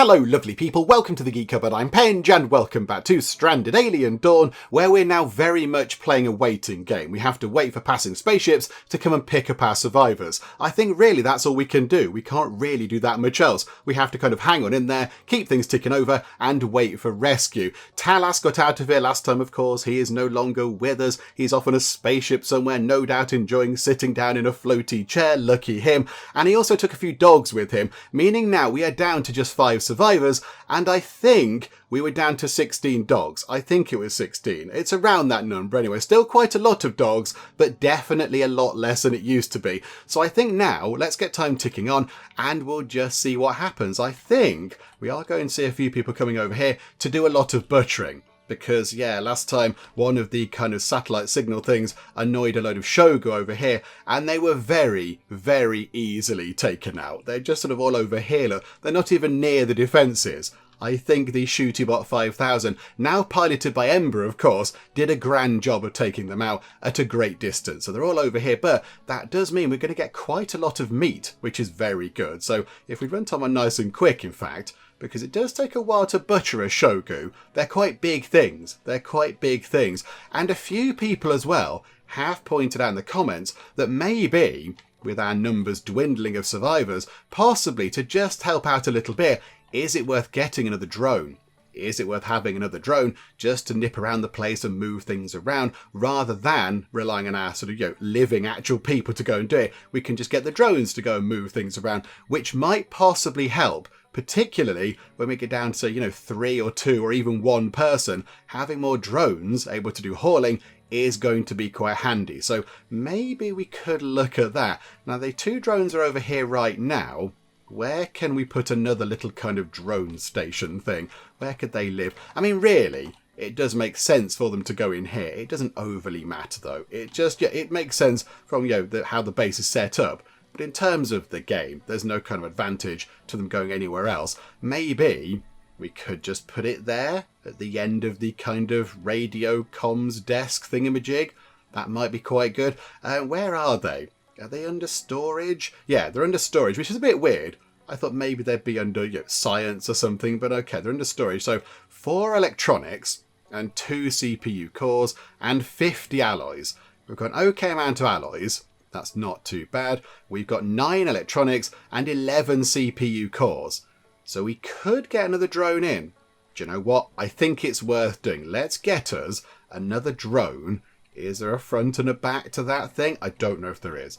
Hello lovely people, welcome to the Geek Cupboard, I'm Penge, and welcome back to Stranded Alien Dawn, where we're now very much playing a waiting game. We have to wait for passing spaceships to come and pick up our survivors. I think really that's all we can do. We can't really do that much else. We have to kind of hang on in there, keep things ticking over, and wait for rescue. Talas got out of here last time, of course. He is no longer with us. He's off on a spaceship somewhere, no doubt enjoying sitting down in a floaty chair, lucky him. And he also took a few dogs with him, meaning now we are down to just 5 survivors, and I think we were down to 16 dogs. I think it was 16. It's around that number anyway. Still quite a lot of dogs, but definitely a lot less than it used to be. So I think now, let's get time ticking on, and we'll just see what happens. I think we are going to see a few people coming over here to do a lot of butchering. Because, yeah, last time one of the kind of satellite signal things annoyed a load of Shogu over here, and they were very, very easily taken out. They're just sort of all over here. Look, they're not even near the defences. I think the Shooty Bot 5000, now piloted by Ember, of course, did a grand job of taking them out at a great distance. So they're all over here, but that does mean we're going to get quite a lot of meat, which is very good. So if we run time on nice and quick, in fact, because it does take a while to butcher a Shogu. They're quite big things. They're quite big things. And a few people as well have pointed out in the comments that maybe, with our numbers dwindling of survivors, possibly to just help out a little bit, is it worth getting another drone? Is it worth having another drone just to nip around the place and move things around, rather than relying on our sort of, living actual people to go and do it? We can just get the drones to go and move things around, which might possibly help. Particularly when we get down to, 3 or 2 or even 1 person, having more drones able to do hauling is going to be quite handy. So maybe we could look at that. Now, the 2 drones are over here right now. Where can we put another little kind of drone station thing? Where could they live? I mean, really, it does make sense for them to go in here. It doesn't overly matter, though. It just, it makes sense from, how the base is set up. But in terms of the game, there's no kind of advantage to them going anywhere else. Maybe we could just put it there at the end of the kind of radio comms desk thingamajig. That might be quite good. Where are they? Are they under storage? Yeah, they're under storage, which is a bit weird. I thought maybe they'd be under science or something, but okay, they're under storage. So 4 electronics and 2 CPU cores and 50 alloys. We've got an okay amount of alloys. That's not too bad. We've got 9 electronics and 11 CPU cores. So we could get another drone in. Do you know what? I think it's worth doing. Let's get us another drone. Is there a front and a back to that thing? I don't know if there is.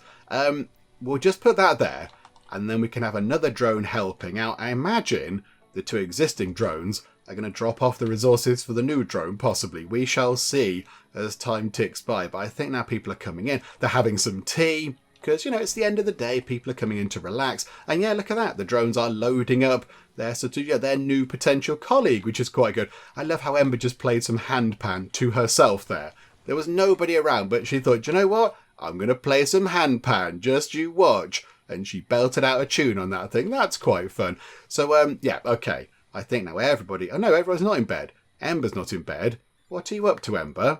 We'll just put that there, and then we can have another drone helping out. I imagine the 2 existing drones are going to drop off the resources for the new drone, possibly. We shall see as time ticks by. But I think now people are coming in. They're having some tea, because, it's the end of the day. People are coming in to relax. And yeah, look at that. The drones are loading up their sort of, their new potential colleague, which is quite good. I love how Ember just played some handpan to herself there. There was nobody around, but she thought, you know what? I'm going to play some handpan. Just you watch. And she belted out a tune on that thing. That's quite fun. So, yeah, okay. I think now everybody... Oh, no, everyone's not in bed. Ember's not in bed. What are you up to, Ember?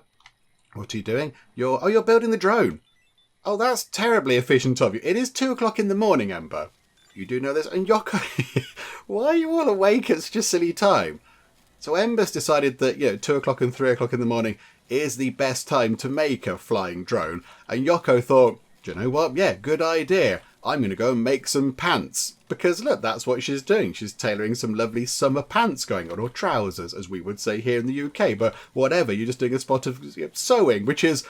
What are you doing? You're building the drone. Oh, that's terribly efficient of you. It is 2 o'clock in the morning, Ember. You do know this. And Yoko... Why are you all awake at such a silly time? So Ember's decided that, 2 o'clock and 3 o'clock in the morning is the best time to make a flying drone. And Yoko thought, do you know what? Yeah, good idea. I'm going to go and make some pants. Because, look, that's what she's doing. She's tailoring some lovely summer pants going on, or trousers, as we would say here in the UK. But whatever, you're just doing a spot of sewing, which is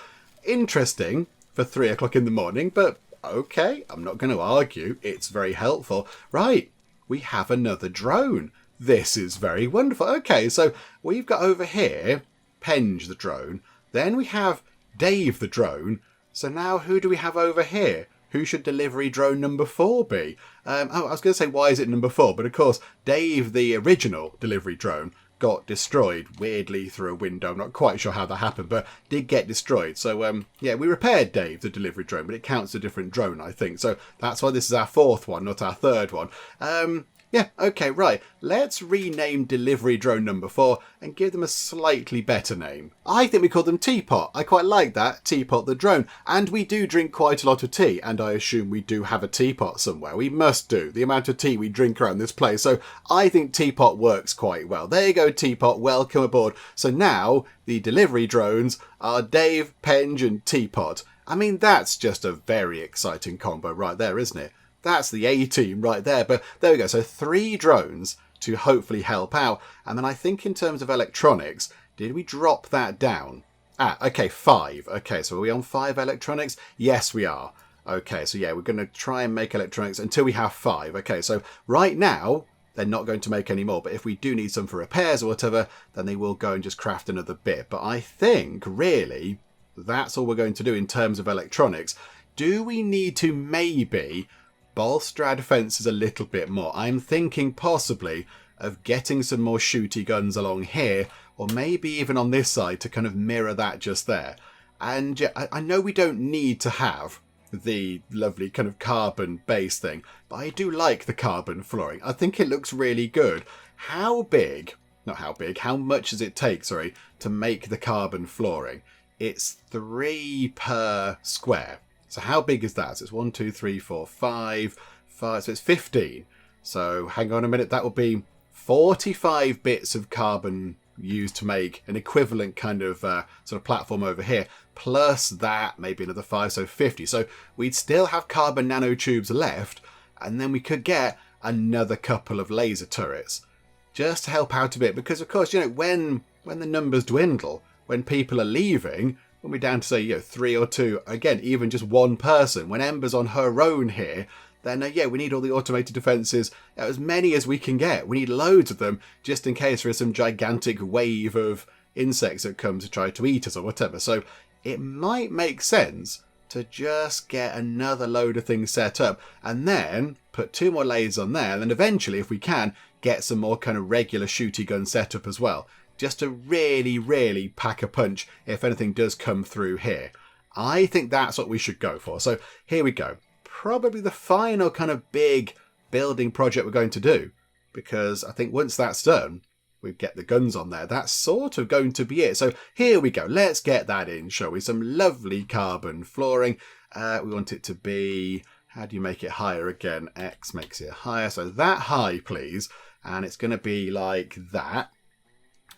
interesting for 3 o'clock in the morning. But, okay, I'm not going to argue. It's very helpful. Right, we have another drone. This is very wonderful. Okay, so we've got over here Penge the drone. Then we have Dave the drone. So now who do we have over here? Who should delivery drone number 4 be? I was going to say, why is it number 4? But of course, Dave, the original delivery drone, got destroyed weirdly through a window. I'm not quite sure how that happened, but did get destroyed. So, yeah, we repaired Dave, the delivery drone, but it counts a different drone, I think. So that's why this is our 4th one, not our 3rd one. Yeah, okay, right. Let's rename delivery drone number 4 and give them a slightly better name. I think we call them Teapot. I quite like that, Teapot the drone. And we do drink quite a lot of tea, and I assume we do have a teapot somewhere. We must do, the amount of tea we drink around this place. So I think Teapot works quite well. There you go, Teapot, welcome aboard. So now the delivery drones are Dave, Penge and Teapot. I mean, that's just a very exciting combo right there, isn't it? That's the A-team right there. But there we go. So 3 drones to hopefully help out. And then I think in terms of electronics, did we drop that down? Okay, 5. Okay, so are we on 5 electronics? Yes, we are. Okay, so yeah, we're going to try and make electronics until we have 5. Okay, so right now, they're not going to make any more. But if we do need some for repairs or whatever, then they will go and just craft another bit. But I think, really, that's all we're going to do in terms of electronics. Do we need to maybe bolster our defences a little bit more? I'm thinking possibly of getting some more shooty guns along here, or maybe even on this side to kind of mirror that just there. And yeah, I know we don't need to have the lovely kind of carbon base thing, but I do like the carbon flooring. I think it looks really good. How much does it take, to make the carbon flooring? It's 3 per square. So how big is that? So it's 1, 2, 3, 4, 5, so it's 15. So hang on a minute, that would be 45 bits of carbon used to make an equivalent kind of sort of platform over here. Plus that, maybe another 5, so 50. So we'd still have carbon nanotubes left, and then we could get another couple of laser turrets. Just to help out a bit, because of course, when the numbers dwindle, when people are leaving, when we're down to say, 3 or 2, again, even just 1 person, when Ember's on her own here, then we need all the automated defences, as many as we can get. We need loads of them, just in case there is some gigantic wave of insects that come to try to eat us or whatever. So it might make sense to just get another load of things set up, and then put 2 more lasers on there, and then eventually, if we can, get some more kind of regular shooty gun setup as well. Just to really, really pack a punch if anything does come through here. I think that's what we should go for. So here we go. Probably the final kind of big building project we're going to do. Because I think once that's done, we get the guns on there. That's sort of going to be it. So here we go. Let's get that in, shall we? Some lovely carbon flooring. We want it to be... How do you make it higher again? X makes it higher. So that high, please. And it's going to be like that.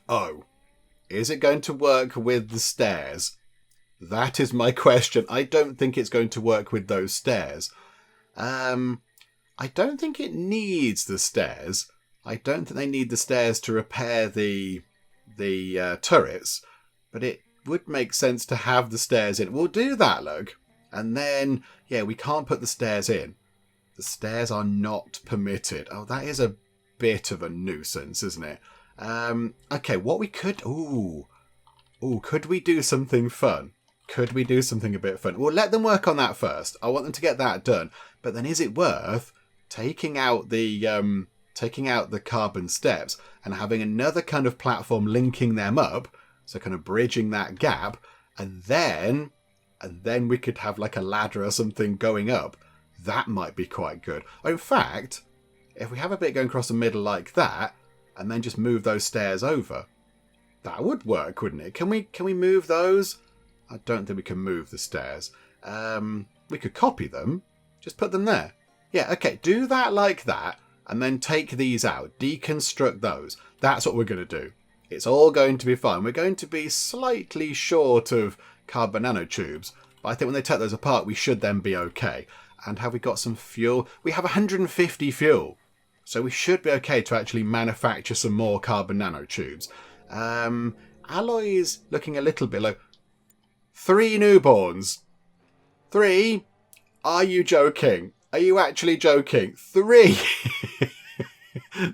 Oh, is it going to work with the stairs? That is my question. I don't think it's going to work with those stairs. I don't think it needs the stairs. I don't think they need the stairs to repair the turrets, but it would make sense to have the stairs in. We'll do that, look. And then, we can't put the stairs in. The stairs are not permitted. Oh, that is a bit of a nuisance, isn't it? Okay, what we could... could we do something fun? Could we do something a bit fun? We'll let them work on that first. I want them to get that done. But then is it worth taking out the carbon steps and having another kind of platform linking them up, so kind of bridging that gap, and then we could have like a ladder or something going up? That might be quite good. Or in fact, if we have a bit going across the middle like that, and then just move those stairs over, that would work, wouldn't it? Can we move those? I don't think we can move the stairs. We could copy them. Just put them there. Yeah, okay. Do that like that, and then take these out. Deconstruct those. That's what we're going to do. It's all going to be fine. We're going to be slightly short of carbon nanotubes, but I think when they take those apart, we should then be okay. And have we got some fuel? We have 150 fuel. So we should be okay to actually manufacture some more carbon nanotubes. Alloys looking a little bit low. 3 newborns. 3? Are you joking? Are you actually joking? 3?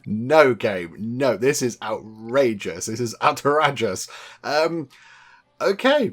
No, game. No, this is outrageous. This is outrageous. Okay,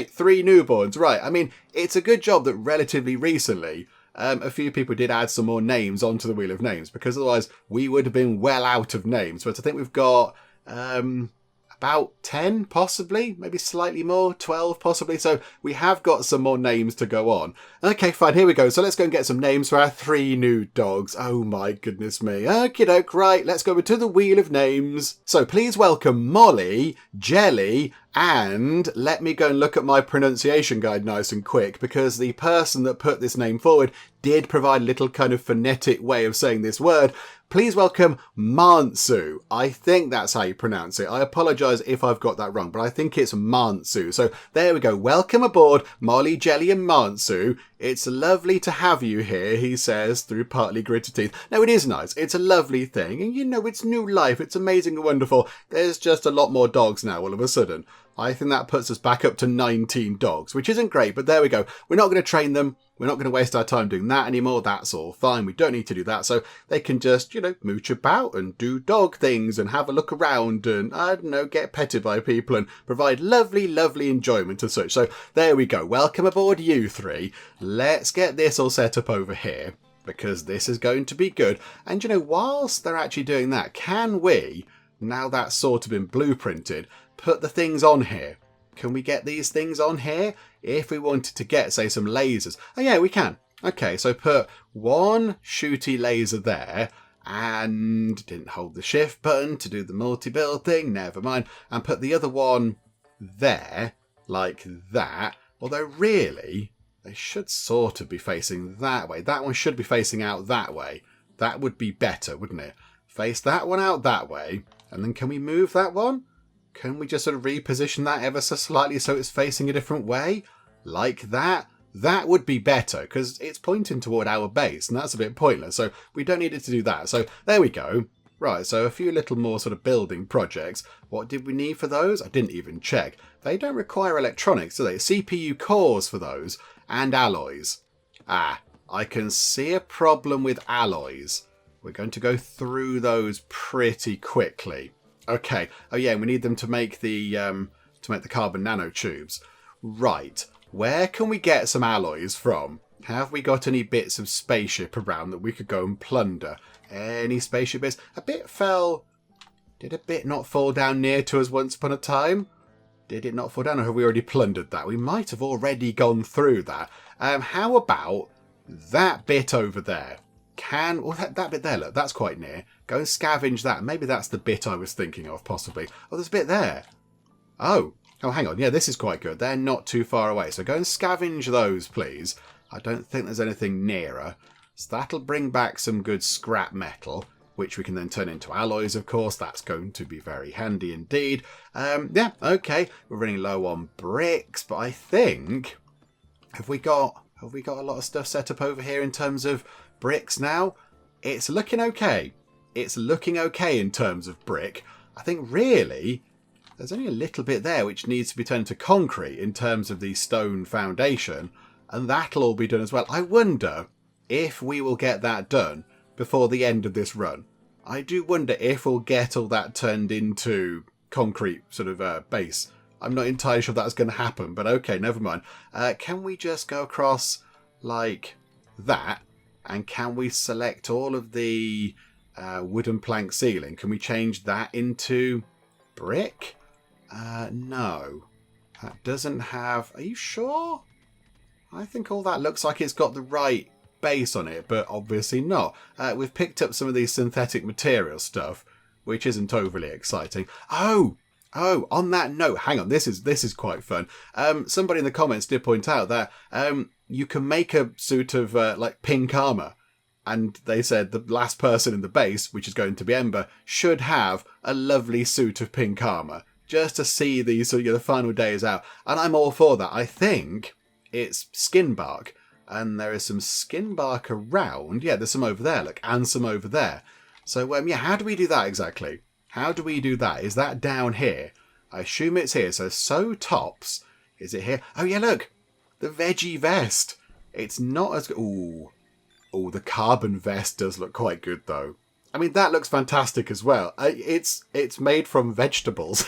3 newborns. Right, I mean, it's a good job that relatively recently a few people did add some more names onto the Wheel of Names, because otherwise we would have been well out of names. But I think we've got, how about 10 possibly, maybe slightly more, 12 possibly. So we have got some more names to go on. Okay, fine, here we go. So let's go and get some names for our 3 new dogs. Oh my goodness me. Okie doke, right, let's go to the wheel of names. So please welcome Molly, Jelly, and let me go and look at my pronunciation guide nice and quick, because the person that put this name forward did provide a little kind of phonetic way of saying this word. Please welcome Mantsu. I think that's how you pronounce it. I apologise if I've got that wrong, but I think it's Mantsu. So there we go. Welcome aboard, Molly, Jelly and Mantsu. It's lovely to have you here, he says through partly gritted teeth. No, it is nice. It's a lovely thing. And you know, it's new life. It's amazing and wonderful. There's just a lot more dogs now all of a sudden. I think that puts us back up to 19 dogs, which isn't great, but there we go. We're not going to train them. We're not going to waste our time doing that anymore. That's all fine. We don't need to do that. So they can just, you know, mooch about and do dog things and have a look around and, I don't know, get petted by people and provide lovely, lovely enjoyment as such. So there we go. Welcome aboard, you 3. Let's get this all set up over here, because this is going to be good. And, you know, whilst they're actually doing that, can we, now that's sort of been blueprinted, put the things on here? Can we get these things on here? If we wanted to get, say, some lasers. Oh, yeah, we can. Okay, so put 1 shooty laser there, and didn't hold the shift button to do the multi-build thing. Never mind. And put the other one there, like that. Although, really, they should sort of be facing that way. That one should be facing out that way. That would be better, wouldn't it? Face that one out that way. And then can we move that one? Can we just sort of reposition that ever so slightly so it's facing a different way? Like that? That would be better, because it's pointing toward our base, and that's a bit pointless, so we don't need it to do that. So there we go. Right, so a few little more sort of building projects. What did we need for those? I didn't even check. They don't require electronics, do they? CPU cores for those, and alloys. Ah, I can see a problem with alloys. We're going to go through those pretty quickly. Okay. Oh yeah, we need them to make the carbon nanotubes. Right. Where can we get some alloys from? Have we got any bits of spaceship around that we could go and plunder? Any spaceship bits? A bit fell. Did a bit not fall down near to us once upon a time? Did it not fall down, or have we already plundered that? We might have already gone through that. How about that bit over there? That bit there, look, that's quite near. Go and scavenge that. Maybe that's the bit I was thinking of, possibly. Oh, there's a bit there. Oh, hang on. Yeah, this is quite good. They're not too far away. So go and scavenge those, please. I don't think there's anything nearer. So that'll bring back some good scrap metal, which we can then turn into alloys, of course. That's going to be very handy indeed. Yeah, okay. We're running low on bricks, but I think... Have we got a lot of stuff set up over here in terms of bricks now? It's looking okay. It's looking okay in terms of brick. I think really there's only a little bit there which needs to be turned to concrete in terms of the stone foundation, and that'll all be done as well. I wonder if we will get that done before the end of this run. I do wonder if we'll get all that turned into concrete sort of base. I'm not entirely sure that's going to happen, but okay, never mind. Can we just go across like that? And can we select all of the wooden plank ceiling? Can we change that into brick? No. That doesn't have... Are you sure? I think all that looks like it's got the right base on it, but obviously not. We've picked up some of these synthetic material stuff, which isn't overly exciting. Oh, on that note, hang on, this is quite fun. Somebody in the comments did point out that you can make a suit of like pink armor, and they said the last person in the base, which is going to be Ember, should have a lovely suit of pink armor just to see these the final days out. And I'm all for that. I think it's skin bark, and there is some skin bark around. Yeah, there's some over there, look, and some over there. So yeah, how do we do that exactly? How do we do that? Is that down here? I assume it's here. So tops. Is it here? Oh yeah, look. The veggie vest. It's not as good. Ooh, the carbon vest does look quite good though. I mean, that looks fantastic as well. It's made from vegetables.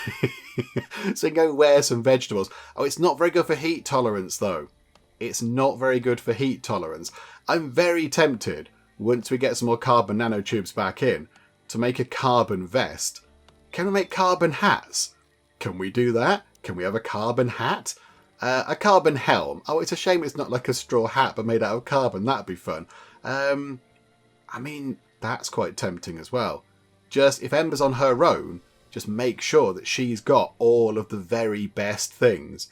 So you can go wear some vegetables. Oh, it's not very good for heat tolerance though. It's not very good for heat tolerance. I'm very tempted, once we get some more carbon nanotubes back in, to make a carbon vest. Can we make carbon hats? Can we do that? Can we have a carbon hat? A carbon helm. Oh, it's a shame it's not like a straw hat but made out of carbon. That'd be fun. I mean, that's quite tempting as well. Just, if Ember's on her own, just make sure that she's got all of the very best things.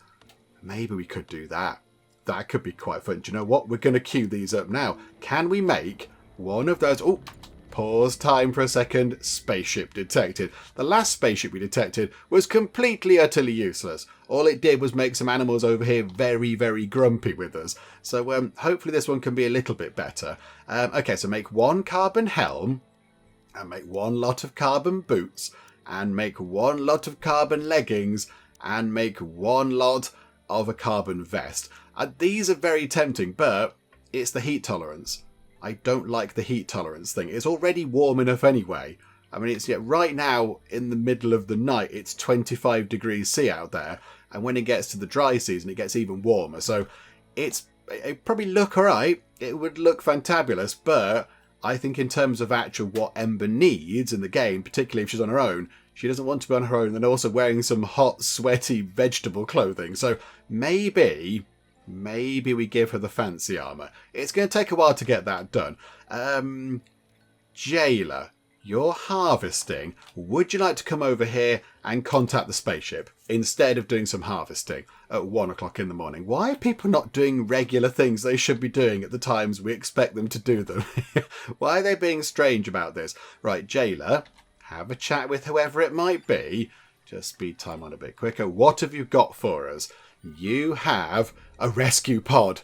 Maybe we could do that. That could be quite fun. Do you know what? We're going to queue these up now. Can we make one of those? Oh, pause time for a second. Spaceship detected. The last spaceship we detected was completely, utterly useless. All it did was make some animals over here very, very grumpy with us. So hopefully this one can be a little bit better. Okay, so make one carbon helm, and make one lot of carbon boots, and make one lot of carbon leggings, and make one lot of a carbon vest. These are very tempting, but it's the heat tolerance. I don't like the heat tolerance thing. It's already warm enough anyway. I mean, it's right now in the middle of the night, it's 25 degrees C out there. And when it gets to the dry season, it gets even warmer. So it probably look all right. It would look fantabulous. But I think in terms of actual what Ember needs in the game, particularly if she's on her own, she doesn't want to be on her own and also wearing some hot, sweaty vegetable clothing. So maybe we give her the fancy armour. It's going to take a while to get that done. Jailer, you're harvesting. Would you like to come over here and contact the spaceship instead of doing some harvesting at 1 o'clock in the morning? Why are people not doing regular things they should be doing at the times we expect them to do them? Why are they being strange about this? Right, Jailer, have a chat with whoever it might be. Just speed time on a bit quicker. What have you got for us? You have a rescue pod.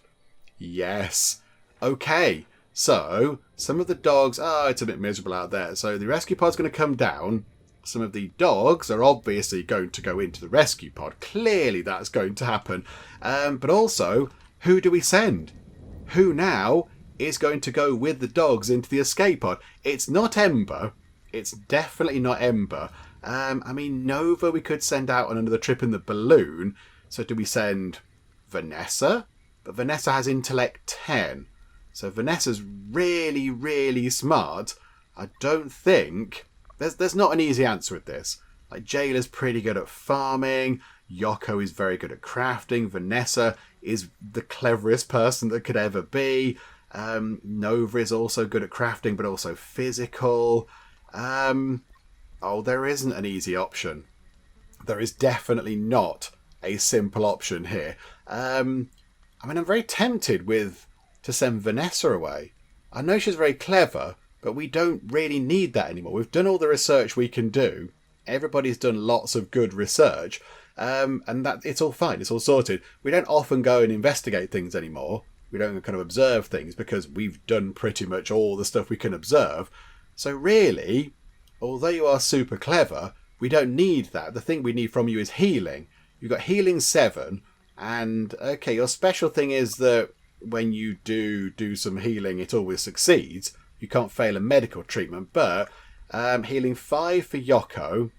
Yes. Okay. So, some of the dogs... Oh, it's a bit miserable out there. So, the rescue pod's going to come down. Some of the dogs are obviously going to go into the rescue pod. Clearly, that's going to happen. But also, who do we send? Who now is going to go with the dogs into the escape pod? It's not Ember. It's definitely not Ember. I mean, Nova we could send out on another trip in the balloon. So do we send Vanessa? But Vanessa has intellect 10. So Vanessa's really, really smart. I don't think... There's not an easy answer with this. Like, Jailer's pretty good at farming. Yoko is very good at crafting. Vanessa is the cleverest person that could ever be. Nova is also good at crafting, but also physical. Oh, there isn't an easy option. There is definitely not a simple option here. I mean, I'm very tempted to send Vanessa away. I know she's very clever, but we don't really need that anymore. We've done all the research we can do. Everybody's done lots of good research, and that it's all fine. It's all sorted. We don't often go and investigate things anymore. We don't kind of observe things because we've done pretty much all the stuff we can observe. So really, although you are super clever, we don't need that. The thing we need from you is healing. You've got healing 7, and okay, your special thing is that when you do some healing, it always succeeds. You can't fail a medical treatment, but healing 5 for Yoko,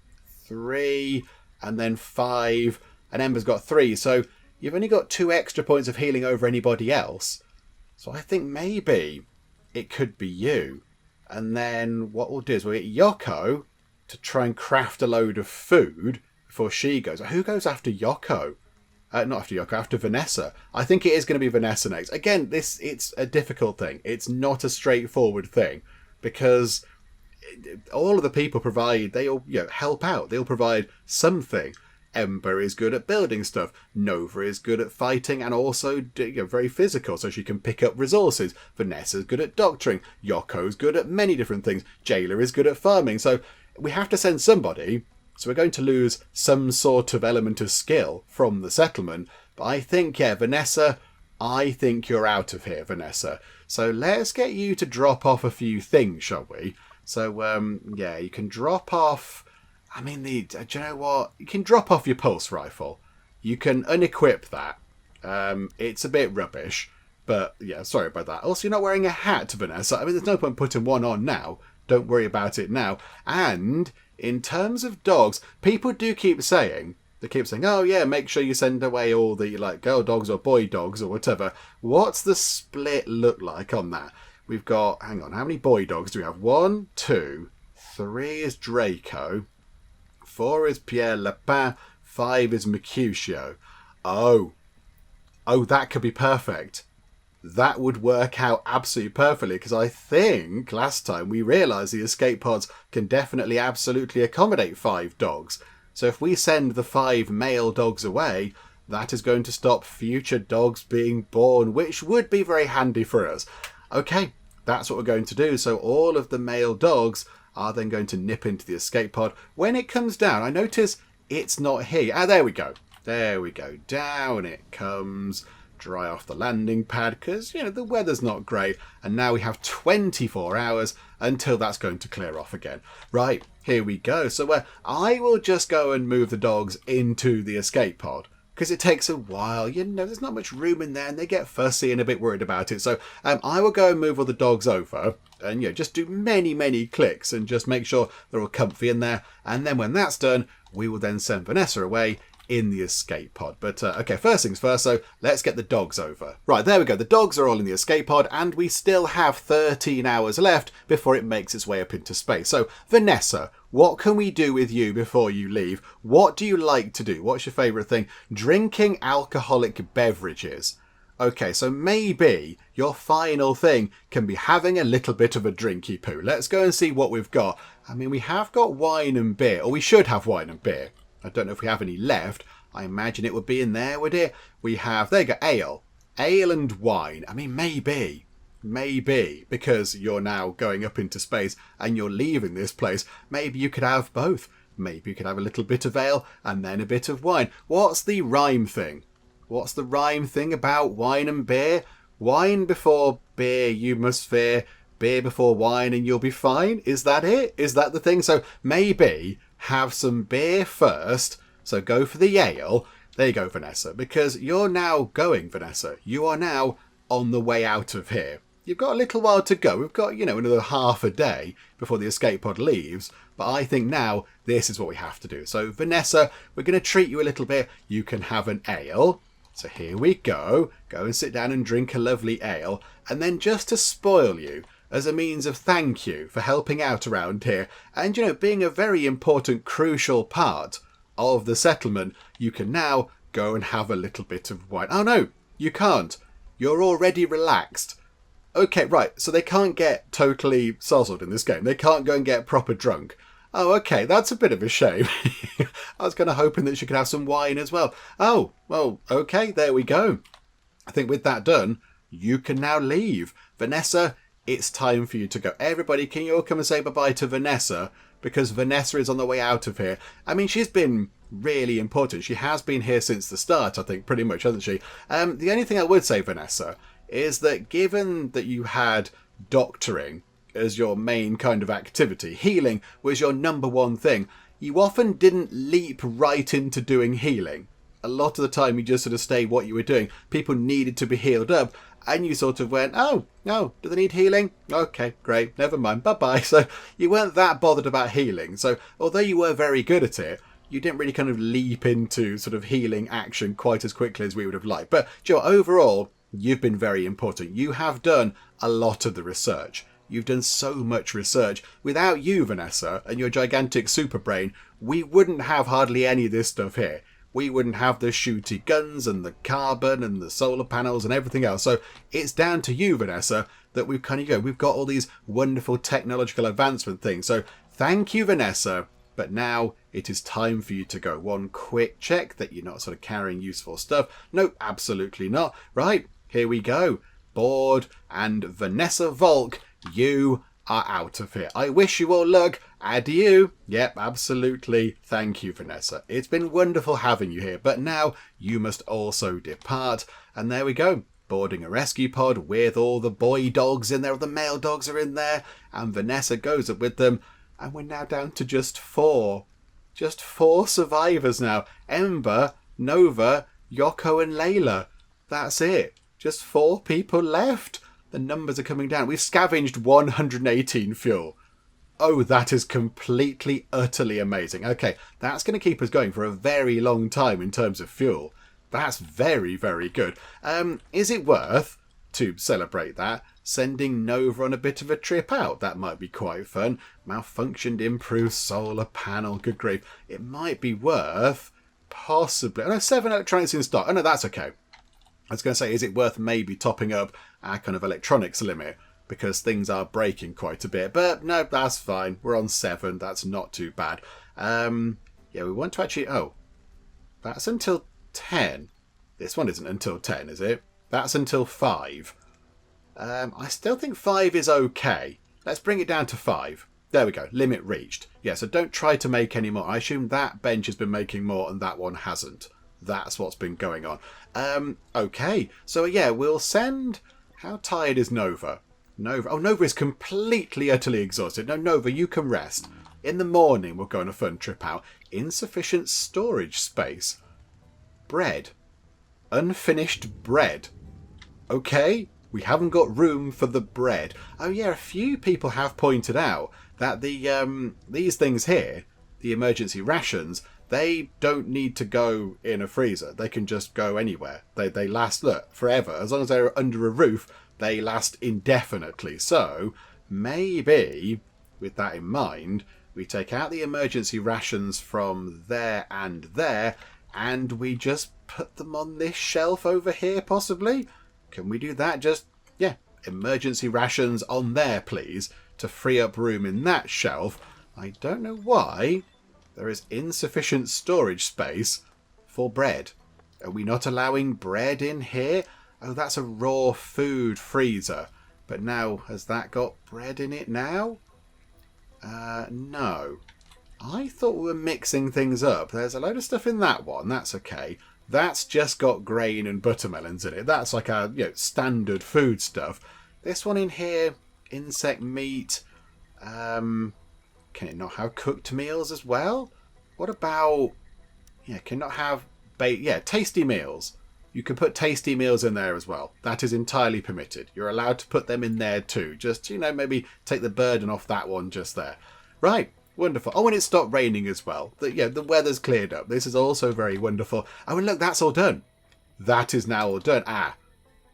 3, and then 5, and Ember's got 3. So you've only got 2 extra points of healing over anybody else. So I think maybe it could be you. And then what we'll do is we'll get Yoko to try and craft a load of food before she goes. Who goes after Yoko? Not after Yoko, after Vanessa. I think it is going to be Vanessa next. Again, it's a difficult thing. It's not a straightforward thing because all of the people provide, they all help out. They all provide something. Ember is good at building stuff. Nova is good at fighting and also very physical, so she can pick up resources. Vanessa's good at doctoring. Yoko's good at many different things. Jailer is good at farming. So we have to send somebody. So we're going to lose some sort of element of skill from the settlement. But I think, Vanessa, I think you're out of here, Vanessa. So let's get you to drop off a few things, shall we? So, you can drop off... I mean, do you know what? You can drop off your pulse rifle. You can unequip that. It's a bit rubbish. But, sorry about that. Also, you're not wearing a hat, Vanessa. I mean, there's no point putting one on now. Don't worry about it now. And... in terms of dogs, people do keep saying, oh yeah, make sure you send away all the girl dogs or boy dogs or whatever. What's the split look like on that? We've got, hang on, how many boy dogs do we have? 1, 2, 3 is Draco, 4 is Pierre Lapin, 5 is Mercutio. Oh, that could be perfect. That would work out absolutely perfectly, because I think last time we realised the escape pods can definitely absolutely accommodate 5 dogs. So if we send the 5 male dogs away, that is going to stop future dogs being born, which would be very handy for us. Okay, that's what we're going to do. So all of the male dogs are then going to nip into the escape pod. When it comes down, I notice it's not here. Ah, there we go. There we go. Down it comes. Dry off the landing pad, because, you know, the weather's not great. And now we have 24 hours until that's going to clear off again. Right, here we go. So I will just go and move the dogs into the escape pod, because it takes a while. You know, there's not much room in there and they get fussy and a bit worried about it. So I will go and move all the dogs over and, you know, just do many clicks and just make sure they're all comfy in there. And then when that's done, we will then send Vanessa away in the escape pod. But okay, first things first, so let's get the dogs over. Right, there we go. The dogs are all in the escape pod and we still have 13 hours left before it makes its way up into space. So Vanessa, what can we do with you before you leave? What do you like to do? What's your favourite thing? Drinking alcoholic beverages. Okay, so maybe your final thing can be having a little bit of a drinky poo. Let's go and see what we've got. I mean, we have got wine and beer, or we should have wine and beer. I don't know if we have any left. I imagine it would be in there, would it? We have, there you go, ale. Ale and wine. I mean, maybe, because you're now going up into space and you're leaving this place, maybe you could have both. Maybe you could have a little bit of ale and then a bit of wine. What's the rhyme thing? What's the rhyme thing about wine and beer? Wine before beer, you must fear. Beer before wine and you'll be fine. Is that it? Is that the thing? So maybe have some beer first. So go for the ale. There you go, Vanessa. Because you're now going, Vanessa. You are now on the way out of here. You've got a little while to go. We've got, you know, another half a day before the escape pod leaves. But I think now this is what we have to do. So Vanessa, we're going to treat you a little bit. You can have an ale. So here we go. Go and sit down and drink a lovely ale. And then just to spoil you, as a means of thank you for helping out around here and, you know, being a very important, crucial part of the settlement, you can now go and have a little bit of wine. Oh no, you can't. You're already relaxed. Okay, right, so they can't get totally sozzled in this game. They can't go and get proper drunk. Oh, okay, that's a bit of a shame. I was kind of hoping that she could have some wine as well. Oh, well, okay, there we go. I think with that done, you can now leave. Vanessa, it's time for you to go. Everybody, can you all come and say bye-bye to Vanessa? Because Vanessa is on the way out of here. I mean, she's been really important. She has been here since the start, I think, pretty much, hasn't she? The only thing I would say, Vanessa, is that given that you had doctoring as your main kind of activity, healing was your number one thing, you often didn't leap right into doing healing. A lot of the time you just sort of stayed what you were doing. People needed to be healed up. And you sort of went, oh, no, do they need healing? Okay, great, never mind, bye-bye. So you weren't that bothered about healing. So although you were very good at it, you didn't really kind of leap into sort of healing action quite as quickly as we would have liked. But Joe, overall, you've been very important. You have done a lot of the research. You've done so much research. Without you, Vanessa, and your gigantic super brain, we wouldn't have hardly any of this stuff here. We wouldn't have the shooty guns and the carbon and the solar panels and everything else. So it's down to you, Vanessa, that we've kind of we've got all these wonderful technological advancement things. So thank you, Vanessa. But now it is time for you to go. One quick check that you're not sort of carrying useful stuff. No, absolutely not. Right, here we go. Board and Vanessa Volk, you are out of here. I wish you all luck. Adieu. Yep, absolutely. Thank you, Vanessa. It's been wonderful having you here, but now you must also depart. And there we go. Boarding a rescue pod with all the boy dogs in there, all the male dogs are in there, and Vanessa goes up with them. And we're now down to just 4. Just 4 survivors now. Ember, Nova, Yoko and Layla. That's it. Just 4 people left. The numbers are coming down. We've scavenged 118 fuel. Oh, that is completely, utterly amazing. Okay, that's going to keep us going for a very long time in terms of fuel. That's very, very good. Is it worth, to celebrate that, sending Nova on a bit of a trip out? That might be quite fun. Malfunctioned, improved solar panel, good grief. It might be worth possibly... Oh, no, 7 electronics in stock. Oh, no, that's okay. I was going to say, is it worth maybe topping up our kind of electronics limit? Because things are breaking quite a bit. But no, that's fine. We're on 7. That's not too bad. Yeah, we want to actually... Oh, that's until 10. This one isn't until 10, is it? That's until 5. I still think 5 is okay. Let's bring it down to 5. There we go. Limit reached. Yeah, so don't try to make any more. I assume that bench has been making more and that one hasn't. That's what's been going on. Okay. So, yeah, we'll send... How tired is Nova? Nova. Oh, Nova is completely, utterly exhausted. No, Nova, you can rest. In the morning, we'll go on a fun trip out. Insufficient storage space. Bread. Unfinished bread. Okay. We haven't got room for the bread. Oh, yeah, a few people have pointed out that these things here, the emergency rations, they don't need to go in a freezer. They can just go anywhere. They last, look, forever. As long as they're under a roof, they last indefinitely. So maybe, with that in mind, we take out the emergency rations from there, and we just put them on this shelf over here, possibly? Can we do that? Just, yeah, emergency rations on there, please, to free up room in that shelf. I don't know why there is insufficient storage space for bread. Are we not allowing bread in here? Oh, that's a raw food freezer. But now, has that got bread in it now? No. I thought we were mixing things up. There's a load of stuff in that one. That's okay. That's just got grain and buttermelons in it. That's like our standard food stuff. This one in here, insect meat. Can it not have cooked meals as well? What about... Yeah, can it not have... tasty meals. You can put tasty meals in there as well. That is entirely permitted. You're allowed to put them in there too. Just, maybe take the burden off that one just there. Right. Wonderful. Oh, and it stopped raining as well. The weather's cleared up. This is also very wonderful. Oh, and look, that's all done. That is now all done. Our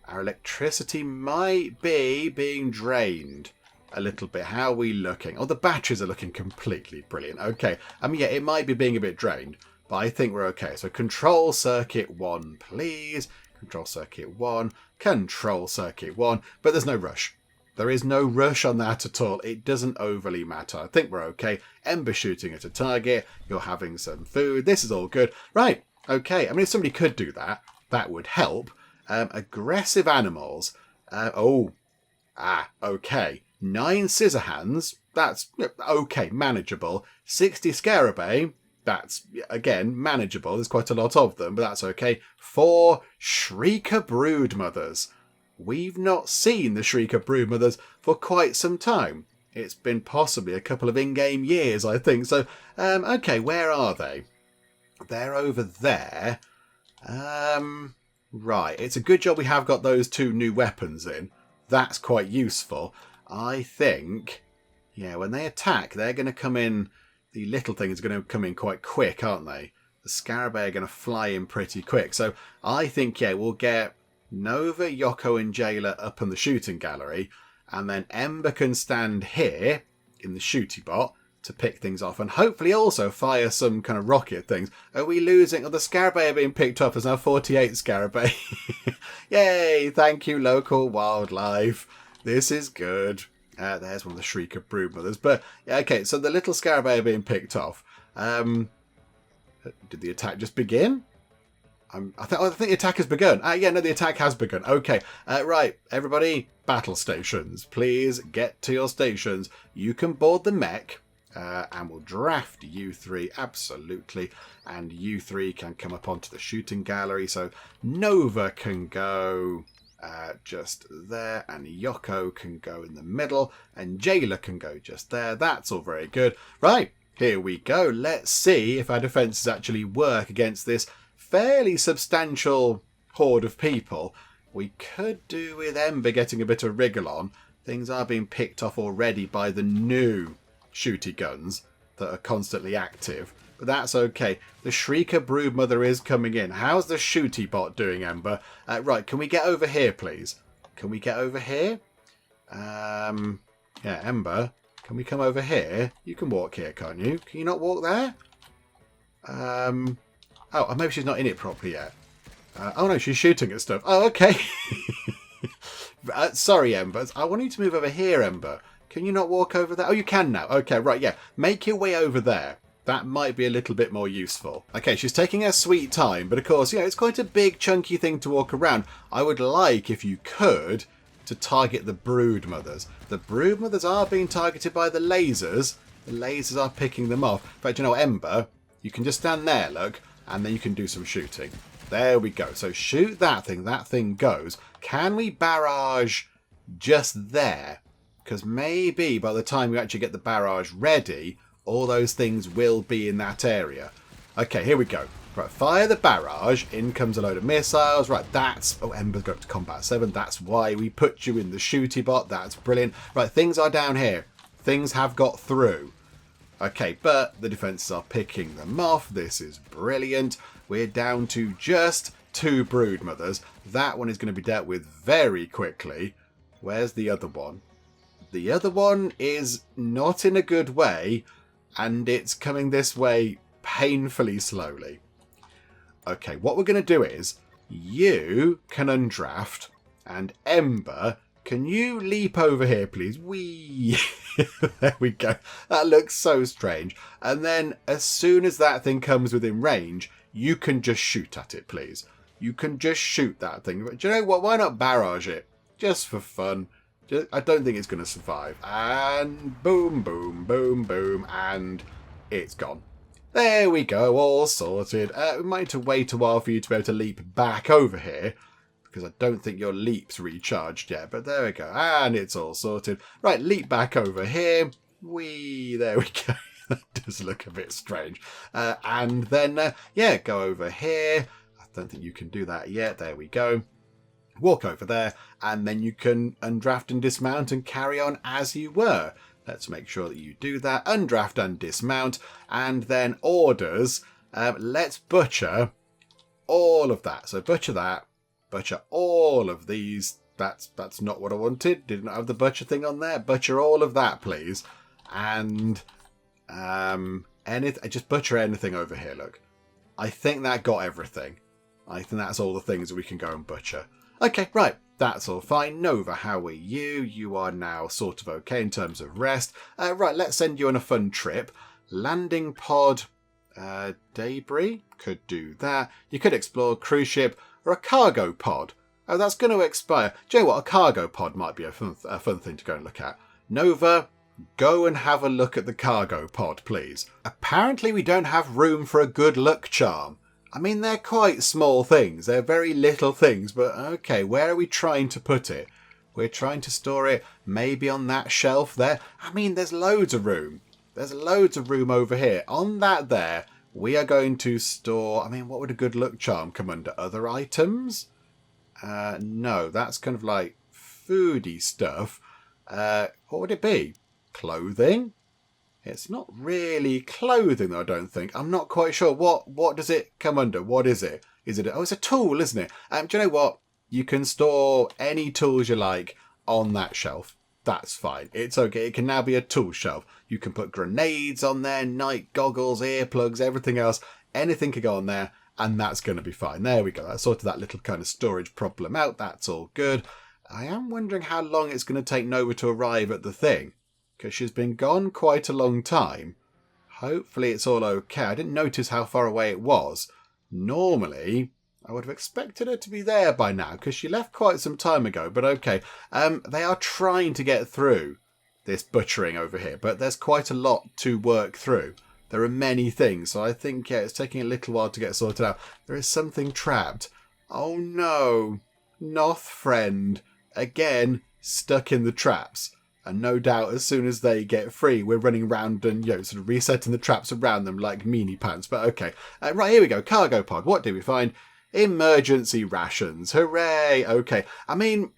electricity might be being drained a little bit. How are we looking? Oh, the batteries are looking completely brilliant. Okay. Yeah, it might be being a bit drained, but I think we're okay. So control circuit 1, please. Control circuit 1. Control circuit 1. But there's no rush. There is no rush on that at all. It doesn't overly matter. I think we're okay. Ember shooting at a target. You're having some food. This is all good. Right. Okay. If somebody could do that, that would help. Aggressive animals. Okay. 9 scissor hands. That's okay. Manageable. 60 scarabaei. That's, again, manageable. There's quite a lot of them, but that's okay. 4 shrieker broodmothers. We've not seen the shrieker broodmothers for quite some time. It's been possibly a couple of in-game years, I think. So, okay, where are they? They're over there. Right, it's a good job we have got those 2 new weapons in. That's quite useful. I think, yeah, when they attack, they're going to come in... The little things are going to come in quite quick, aren't they? The scarabaei are going to fly in pretty quick. So I think, yeah, we'll get Nova, Yoko and Jailer up in the shooting gallery. And then Ember can stand here in the shooty bot to pick things off. And hopefully also fire some kind of rocket things. Are we losing? Oh, the scarabaei are being picked up. There's now 48 scarabaei. Yay! Thank you, local wildlife. This is good. There's one of the shrieker broodmothers. But, yeah, okay, so the little scarabaei are being picked off. Did the attack just begin? I think the attack has begun. Yeah, no, the attack has begun. Okay, right, everybody, battle stations. Please get to your stations. You can board the mech, and we'll draft you 3, absolutely. And you 3 can come up onto the shooting gallery. So Nova can go... just there, and Yoko can go in the middle, and Jailer can go just there. That's all very good. Right, here we go. Let's see if our defences actually work against this fairly substantial horde of people. We could do with Ember getting a bit of wriggle on. Things are being picked off already by the new shooty guns that are constantly active. But that's okay. The shrieker broodmother is coming in. How's the shooty bot doing, Ember? Right, can we get over here, please? Can we get over here? Yeah, Ember, can we come over here? You can walk here, can't you? Can you not walk there? Oh, maybe she's not in it properly yet. Oh no, she's shooting at stuff. Oh, okay. Sorry, Ember. I want you to move over here, Ember. Can you not walk over there? Oh, you can now. Okay, right, yeah. Make your way over there. That might be a little bit more useful. Okay, she's taking her sweet time, but of course, it's quite a big, chunky thing to walk around. I would like, if you could, to target the broodmothers. The broodmothers are being targeted by the lasers. The lasers are picking them off. In fact, Ember, you can just stand there, look, and then you can do some shooting. There we go. So shoot that thing. That thing goes. Can we barrage just there? Because maybe by the time we actually get the barrage ready, all those things will be in that area. Okay, here we go. Right, fire the barrage. In comes a load of missiles. Right, that's... Oh, Ember's got to combat 7. That's why we put you in the shooty bot. That's brilliant. Right, things are down here. Things have got through. Okay, but the defences are picking them off. This is brilliant. We're down to just 2 broodmothers. That one is going to be dealt with very quickly. Where's the other one? The other one is not in a good way, and it's coming this way painfully slowly. Okay, what we're going to do is, you can undraft, and Ember, can you leap over here, please? Whee! There we go. That looks so strange. And then, as soon as that thing comes within range, you can just shoot at it, please. You can just shoot that thing. But do you know what? Why not barrage it? Just for fun. I don't think it's going to survive. And boom, boom, boom, boom. And it's gone. There we go. All sorted. We might need to wait a while for you to be able to leap back over here, because I don't think your leap's recharged yet. But there we go. And it's all sorted. Right, leap back over here. Whee! There we go. That does look a bit strange. And then, go over here. I don't think you can do that yet. There we go. Walk over there, and then you can undraft and dismount and carry on as you were. Let's make sure that you do that. Undraft and dismount, and then orders. Let's butcher all of that. So butcher that. Butcher all of these. That's not what I wanted. Didn't have the butcher thing on there. Butcher all of that, please. And just butcher anything over here, look. I think that got everything. I think that's all the things that we can go and butcher. Okay, right. That's all fine. Nova, how are you? You are now sort of okay in terms of rest. Right, let's send you on a fun trip. Landing pod debris. Could do that. You could explore a cruise ship or a cargo pod. Oh, that's going to expire. Do you know what? A cargo pod might be a fun thing to go and look at. Nova, go and have a look at the cargo pod, please. Apparently we don't have room for a good luck charm. I mean, they're quite small things. They're very little things, but okay, where are we trying to put it? We're trying to store it maybe on that shelf there. I mean, there's loads of room. There's loads of room over here. On that there, we are going to store... I mean, what would a good luck charm come under? Other items? No, that's kind of like foodie stuff. What would it be? Clothing? It's not really clothing, though, I don't think. I'm not quite sure. What does it come under? What is it? Is it? Oh, it's a tool, isn't it? Do you know what? You can store any tools you like on that shelf. That's fine. It's okay. It can now be a tool shelf. You can put grenades on there, night goggles, earplugs, everything else. Anything can go on there, and that's going to be fine. There we go. That's sorted that little kind of storage problem out. That's all good. I am wondering how long it's going to take Nova to arrive at the thing, because she's been gone quite a long time. Hopefully it's all okay. I didn't notice how far away it was. Normally, I would have expected her to be there by now, because she left quite some time ago, but okay. They are trying to get through this butchering over here, but there's quite a lot to work through. There are many things, so I think, it's taking a little while to get sorted out. There is something trapped. Oh no. Noth friend. Again, stuck in the traps. And no doubt, as soon as they get free, we're running around and, sort of resetting the traps around them like meanie pants. But okay. Right, here we go. Cargo pod. What do we find? Emergency rations. Hooray. Okay. I mean,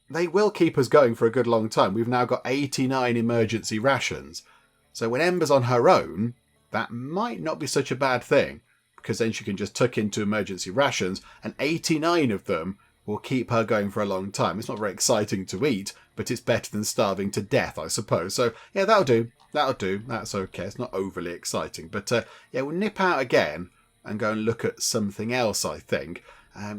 they will keep us going for a good long time. We've now got 89 emergency rations. So when Ember's on her own, that might not be such a bad thing, because then she can just tuck into emergency rations, and 89 of them will keep her going for a long time. It's not very exciting to eat, but it's better than starving to death, I suppose. So, yeah, that'll do. That'll do. That's okay. It's not overly exciting. But, we'll nip out again and go and look at something else, I think.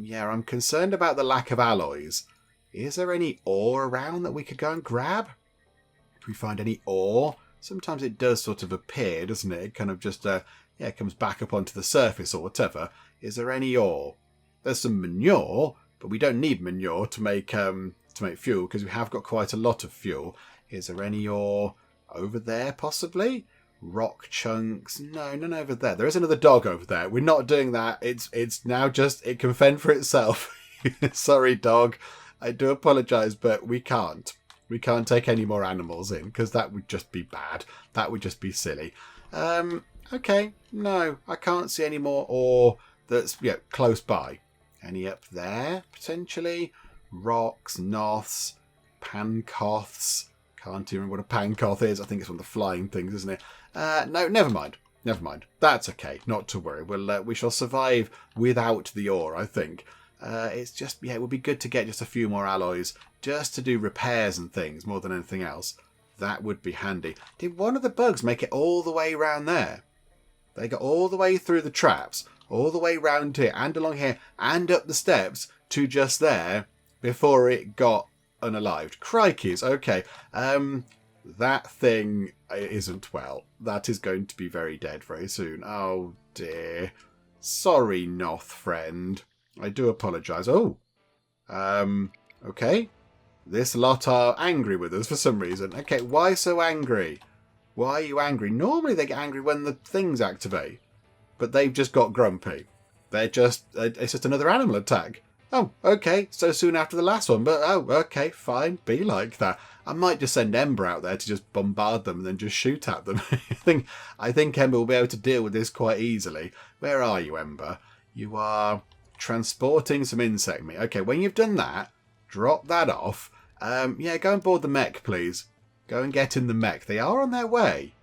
Yeah, I'm concerned about the lack of alloys. Is there any ore around that we could go and grab? Do we find any ore? Sometimes it does sort of appear, doesn't it? It kind of just, it comes back up onto the surface or whatever. Is there any ore? There's some manure, but we don't need manure to make fuel because we have got quite a lot of fuel. Is there any ore over there, possibly? Rock chunks? No, none over there. There is another dog over there. We're not doing that. It's now just, it can fend for itself. Sorry, dog. I do apologise, but we can't. We can't take any more animals in because that would just be bad. That would just be silly. Okay, no, I can't see any more ore that's close by. Any up there, potentially? Rocks, noths, pancoths. Can't even remember what a pancoth is. I think it's one of the flying things, isn't it? No, never mind. Never mind. That's okay. Not to worry. We shall survive without the ore, I think. It's just, it would be good to get just a few more alloys just to do repairs and things more than anything else. That would be handy. Did one of the bugs make it all the way around there? They got all the way through the traps, all the way round here and along here and up the steps to just there before it got unalived. Crikeys, okay. That thing isn't well. That is going to be very dead very soon. Oh dear. Sorry, Noth friend. I do apologise. Oh. Okay. This lot are angry with us for some reason. Okay, why so angry? Why are you angry? Normally they get angry when the things activate. But they've just got grumpy. It's just another animal attack. Oh, okay, so soon after the last one, but oh, okay, fine, be like that. I might just send Ember out there to just bombard them and then just shoot at them. I think Ember will be able to deal with this quite easily. Where are you, Ember? You are transporting some insect meat. Okay, when you've done that, drop that off. Go and board the mech, please. Go and get in the mech. They are on their way.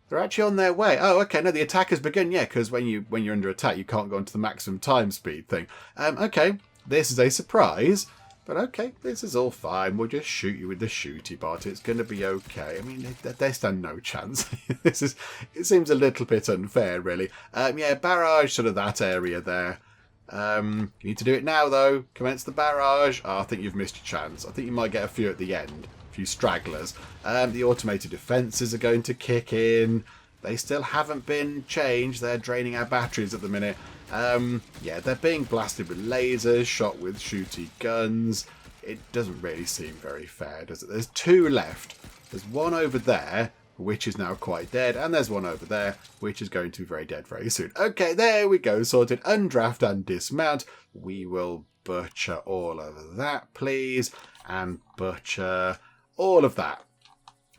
They're actually on their way. Oh, okay, no, the attack has begun. Yeah, because when you're under attack, you can't go into the maximum time speed thing. Okay. This is a surprise, but okay, this is all fine. We'll just shoot you with the shooty bot. It's going to be okay. I mean, they stand no chance. It seems a little bit unfair, really. Barrage sort of that area there. You need to do it now, though. Commence the barrage. Oh, I think you've missed your chance. I think you might get a few at the end. A few stragglers. The automated defences are going to kick in. They still haven't been changed. They're draining our batteries at the minute. They're being blasted with lasers, shot with shooty guns. It doesn't really seem very fair, does it? There's two left. There's one over there, which is now quite dead, and there's one over there, which is going to be very dead very soon. Okay, there we go. Sorted. Undraft and dismount. We will butcher all of that, please. And butcher all of that.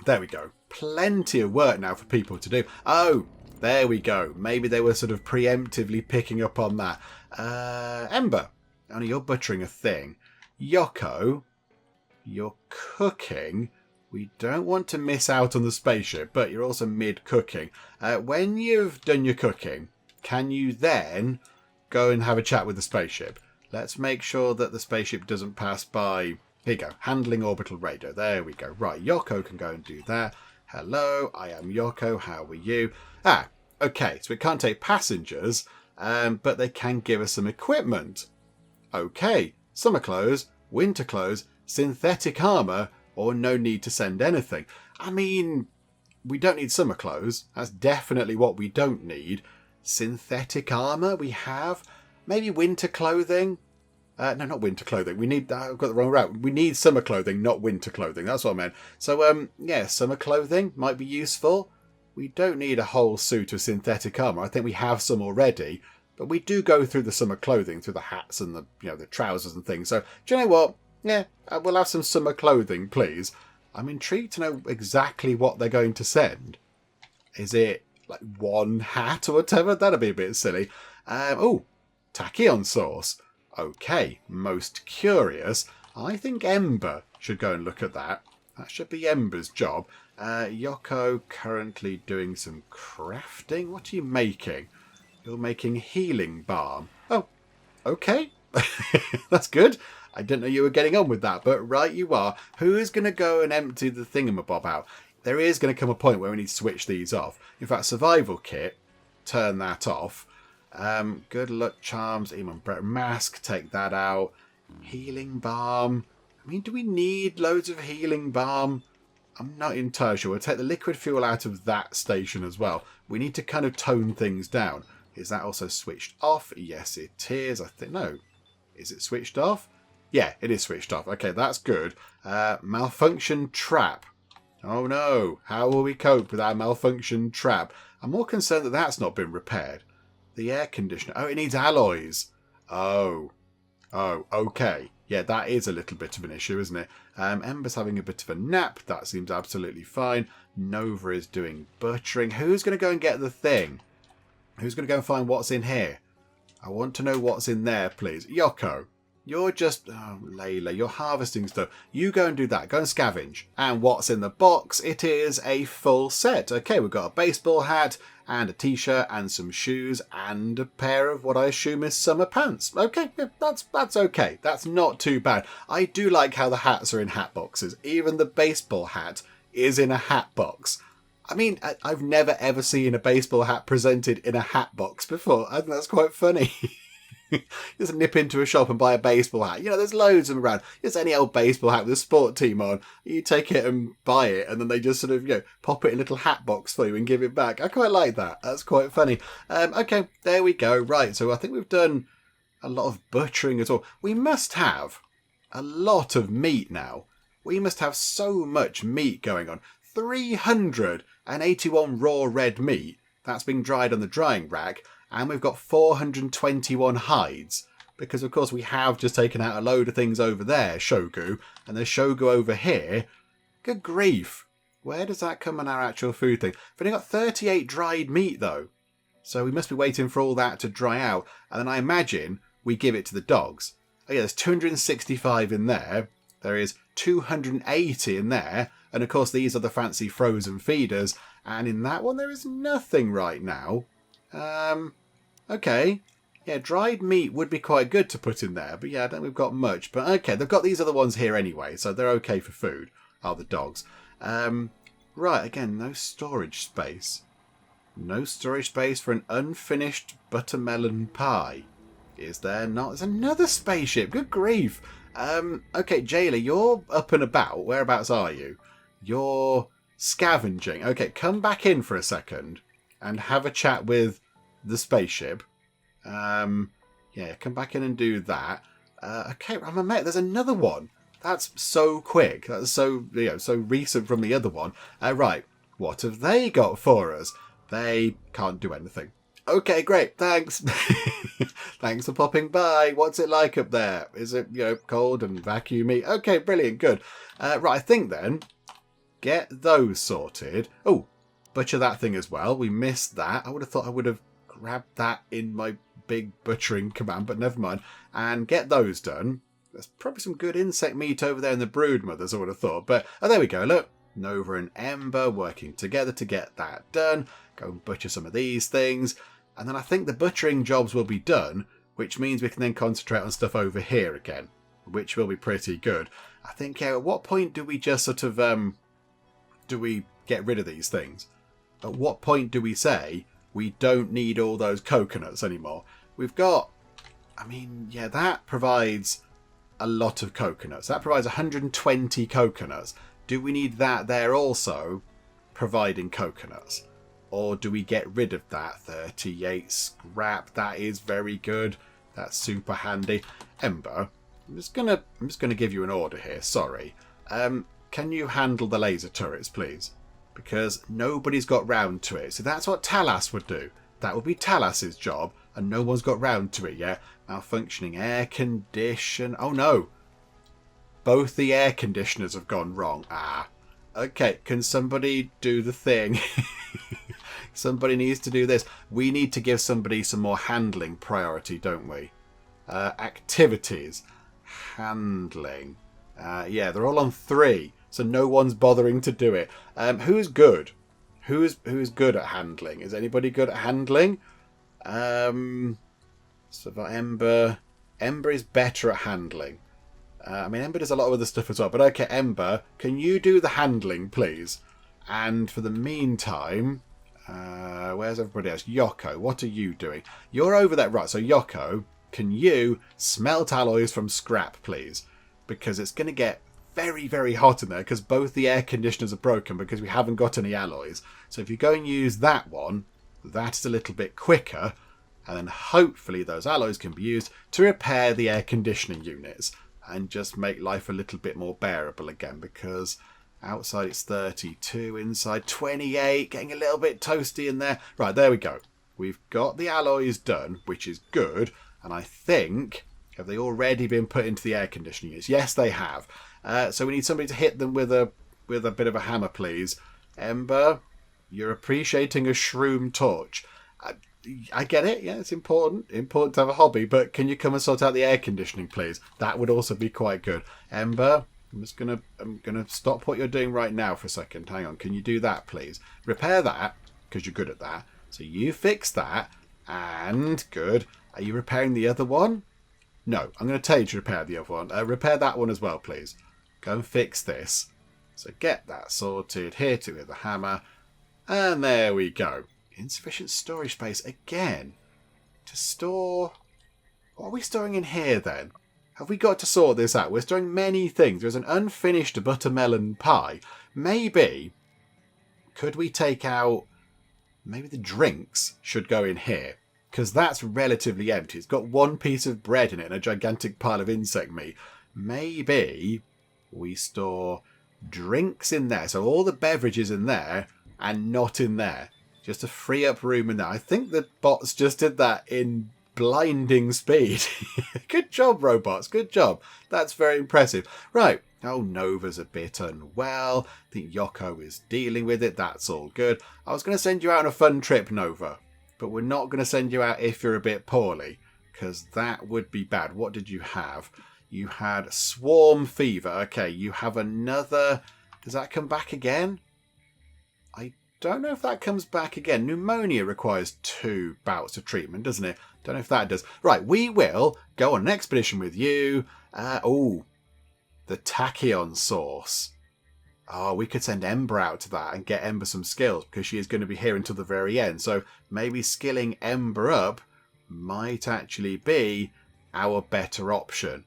There we go. Plenty of work now for people to do. Oh, there we go. Maybe they were sort of preemptively picking up on that. Ember, only you're butchering a thing. Yoko, you're cooking. We don't want to miss out on the spaceship, but you're also mid-cooking. When you've done your cooking, can you then go and have a chat with the spaceship? Let's make sure that the spaceship doesn't pass by. Here you go. Handling orbital radar. There we go. Right, Yoko can go and do that. Hello, I am Yoko. How are you? Okay. So we can't take passengers, but they can give us some equipment. Okay. Summer clothes, winter clothes, synthetic armour, or no need to send anything. I mean, we don't need summer clothes. That's definitely what we don't need. Synthetic armour we have. Maybe winter clothing. No, not winter clothing. We need. I've got the wrong route. We need summer clothing, not winter clothing. That's what I meant. So, summer clothing might be useful. We don't need a whole suit of synthetic armour. I think we have some already, but we do go through the summer clothing, through the hats and the trousers and things. So, do you know what? Yeah, we'll have some summer clothing, please. I'm intrigued to know exactly what they're going to send. Is it like one hat or whatever? That'd be a bit silly. Tachyon sauce. Okay, most curious. I think Ember should go and look at that. That should be Ember's job. Yoko currently doing some crafting. What are you making? You're making healing balm. Oh, okay. That's good. I didn't know you were getting on with that, but right you are. Who is going to go and empty the thingamabob out? There is going to come a point where we need to switch these off. In fact, survival kit, turn that off. Good luck charms, even mask, take that out. Healing balm. I mean, do we need loads of healing balm? I'm not entirely sure. We'll take the liquid fuel out of that station as well. We need to kind of tone things down. Is that also switched off? Yes, it is. I think, no. Is it switched off? Yeah, it is switched off. Okay, that's good. Malfunction trap. Oh no. How will we cope with our malfunction trap? I'm more concerned that that's not been repaired. The air conditioner. Oh, it needs alloys. Oh, okay. Yeah, that is a little bit of an issue, isn't it? Ember's having a bit of a nap. That seems absolutely fine. Nova is doing butchering. Who's going to go and get the thing? Who's going to go and find what's in here? I want to know what's in there, please. Yoko, you're just... Oh, Layla, you're harvesting stuff. You go and do that. Go and scavenge. And what's in the box? It is a full set. Okay, we've got a baseball hat and a t-shirt and some shoes and a pair of what I assume is summer pants. Okay, yeah, that's okay. That's not too bad. I do like how the hats are in hat boxes. Even the baseball hat is in a hat box. I mean, I've never ever seen a baseball hat presented in a hat box before. I think that's quite funny. Just nip into a shop and buy a baseball hat. You know, there's loads of them around. Just any old baseball hat with a sport team on. You take it and buy it, and then they just sort of, pop it in a little hat box for you and give it back. I quite like that. That's quite funny. Okay, there we go. Right, so I think we've done a lot of butchering as well. We must have a lot of meat now. We must have so much meat going on. 381 raw red meat. That's being dried on the drying rack. And we've got 421 hides. Because, of course, we have just taken out a load of things over there, Shogu. And there's Shogu over here. Good grief. Where does that come on our actual food thing? We've only got 38 dried meat, though. So we must be waiting for all that to dry out. And then I imagine we give it to the dogs. Oh, yeah, there's 265 in there. There is 280 in there. And, of course, these are the fancy frozen feeders. And in that one, there is nothing right now. Okay. Yeah, dried meat would be quite good to put in there. But yeah, I don't think we've got much. But okay, they've got these other ones here anyway. So they're okay for food. Are the dogs. Right, again, no storage space. No storage space for an unfinished buttermelon pie. Is there not? There's another spaceship. Good grief. Okay, Jayla, you're up and about. Whereabouts are you? You're scavenging. Okay, come back in for a second and have a chat with the spaceship. Yeah, come back in and do that. Okay, mate, there's another one. That's so quick. That's so, so recent from the other one. Right, what have they got for us? They can't do anything. Okay, great, thanks. Thanks for popping by. What's it like up there? Is it, cold and vacuumy? Okay, brilliant, good. Right, I think then, get those sorted. Oh, butcher that thing as well. We missed that. I would have thought I would have grabbed that in my big butchering command, but never mind. And get those done. There's probably some good insect meat over there in the broodmothers, I would have thought. But, oh, there we go, look. Nova and Ember working together to get that done. Go and butcher some of these things. And then I think the butchering jobs will be done, which means we can then concentrate on stuff over here again, which will be pretty good. I think, at what point do we just sort of, do we get rid of these things? At what point do we say we don't need all those coconuts anymore? We've got, that provides a lot of coconuts. That provides 120 coconuts. Do we need that there also providing coconuts? Or do we get rid of that? 38 scrap. That is very good. That's super handy. Ember, I'm just gonna give you an order here. Sorry. Can you handle the laser turrets, please? Because nobody's got round to it. So that's what Talas would do. That would be Talas's job, and no one's got round to it yet. Malfunctioning air condition. Oh no. Both the air conditioners have gone wrong. Okay. Can somebody do the thing? Somebody needs to do this. We need to give somebody some more handling priority, don't we? Activities. Handling. Yeah, they're all on 3, so no one's bothering to do it. Who's good? Who's good at handling? Is anybody good at handling? So for Ember. Ember is better at handling. Ember does a lot of other stuff as well. But okay, Ember, can you do the handling, please? And for the meantime... Where's everybody else? Yoko, what are you doing? You're over there. Right, so Yoko, can you smelt alloys from scrap, please? Because it's going to get very, very hot in there because both the air conditioners are broken because we haven't got any alloys. So if you go and use that one, that's a little bit quicker. And then hopefully those alloys can be used to repair the air conditioning units and just make life a little bit more bearable again, because outside it's 32, inside 28, getting a little bit toasty in there. Right, there we go. We've got the alloys done, which is good. And I think, have they already been put into the air conditioning units? Yes, they have. So we need somebody to hit them with a bit of a hammer, please. Ember, you're appreciating a shroom torch. I get it. Yeah, it's important to have a hobby. But can you come and sort out the air conditioning, please? That would also be quite good. Ember, I'm gonna stop what you're doing right now for a second. Hang on. Can you do that, please? Repair that, because you're good at that. So you fix that, and good. Are you repairing the other one? No, I'm going to tell you to repair the other one. Repair that one as well, please. Go and fix this. So get that sorted. Hit it with a hammer. And there we go. Insufficient storage space again. To store... What are we storing in here then? Have we got to sort this out? We're storing many things. There's an unfinished buttermelon pie. Maybe... Could we take out... Maybe the drinks should go in here. Because that's relatively empty. It's got one piece of bread in it and a gigantic pile of insect meat. Maybe we store drinks in there. So all the beverages in there and not in there. Just to free up room in there. I think the bots just did that in blinding speed. Good job, robots. Good job. That's very impressive. Right. Oh, Nova's a bit unwell. I think Yoko is dealing with it. That's all good. I was going to send you out on a fun trip, Nova. But we're not going to send you out if you're a bit poorly, because that would be bad. What did you have? You had swarm fever. Okay, you have another... Does that come back again? I don't know if that comes back again. Pneumonia requires 2 bouts of treatment, doesn't it? Don't know if that does. Right, we will go on an expedition with you. The tachyon source. Oh, we could send Ember out to that and get Ember some skills, because she is going to be here until the very end. So maybe skilling Ember up might actually be our better option.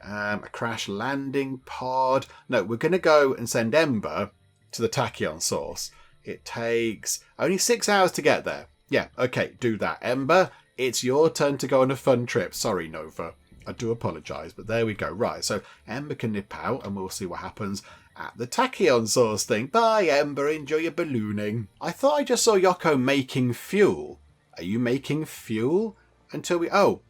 A crash landing pod. No, we're going to go and send Ember to the tachyon source. It takes only 6 hours to get there. Yeah, okay, do that. Ember, it's your turn to go on a fun trip. Sorry, Nova. I do apologise, but there we go. Right, so Ember can nip out and we'll see what happens at the tachyon source thing. Bye, Ember. Enjoy your ballooning. I thought I just saw Yoko making fuel. Are you making fuel? Until we have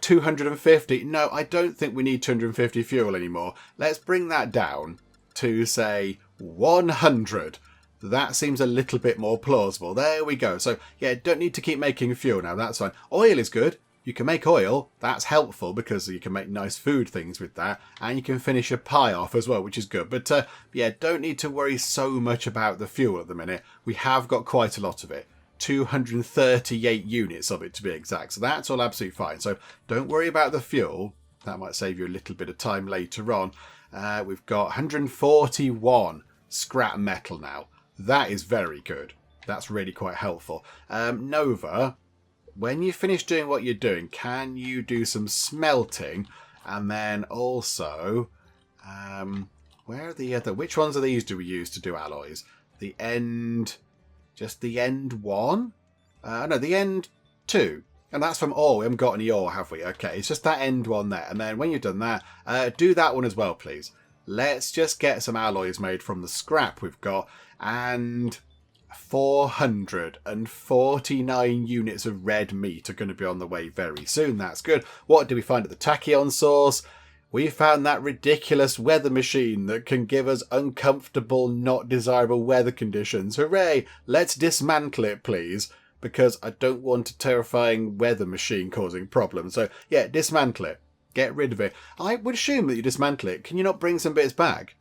250. No, I don't think we need 250 fuel anymore. Let's bring that down to, say, 100. That seems a little bit more plausible. There we go. So, yeah, don't need to keep making fuel now. That's fine. Oil is good. You can make oil. That's helpful because you can make nice food things with that. And you can finish a pie off as well, which is good. But, yeah, don't need to worry so much about the fuel at the minute. We have got quite a lot of it. 238 units of it to be exact. So that's all absolutely fine. So don't worry about the fuel. That might save you a little bit of time later on. We've got 141 scrap metal now. That is very good. That's really quite helpful. Nova... When you finish doing what you're doing, can you do some smelting? And then also, where are the other... Which ones of these do we use to do alloys? The end... Just the end one? No, the end two. And that's from ore. We haven't got any ore, have we? Okay, it's just that end one there. And then when you've done that, do that one as well, please. Let's just get some alloys made from the scrap we've got. And... 449 units of red meat are going to be on the way very soon. That's good. What do we find at the tachyon source? We found that ridiculous weather machine that can give us uncomfortable, not desirable weather conditions. Hooray! Let's dismantle it, please, because I don't want a terrifying weather machine causing problems. So, yeah, dismantle it. Get rid of it. I would assume that you dismantle it. Can you not bring some bits back?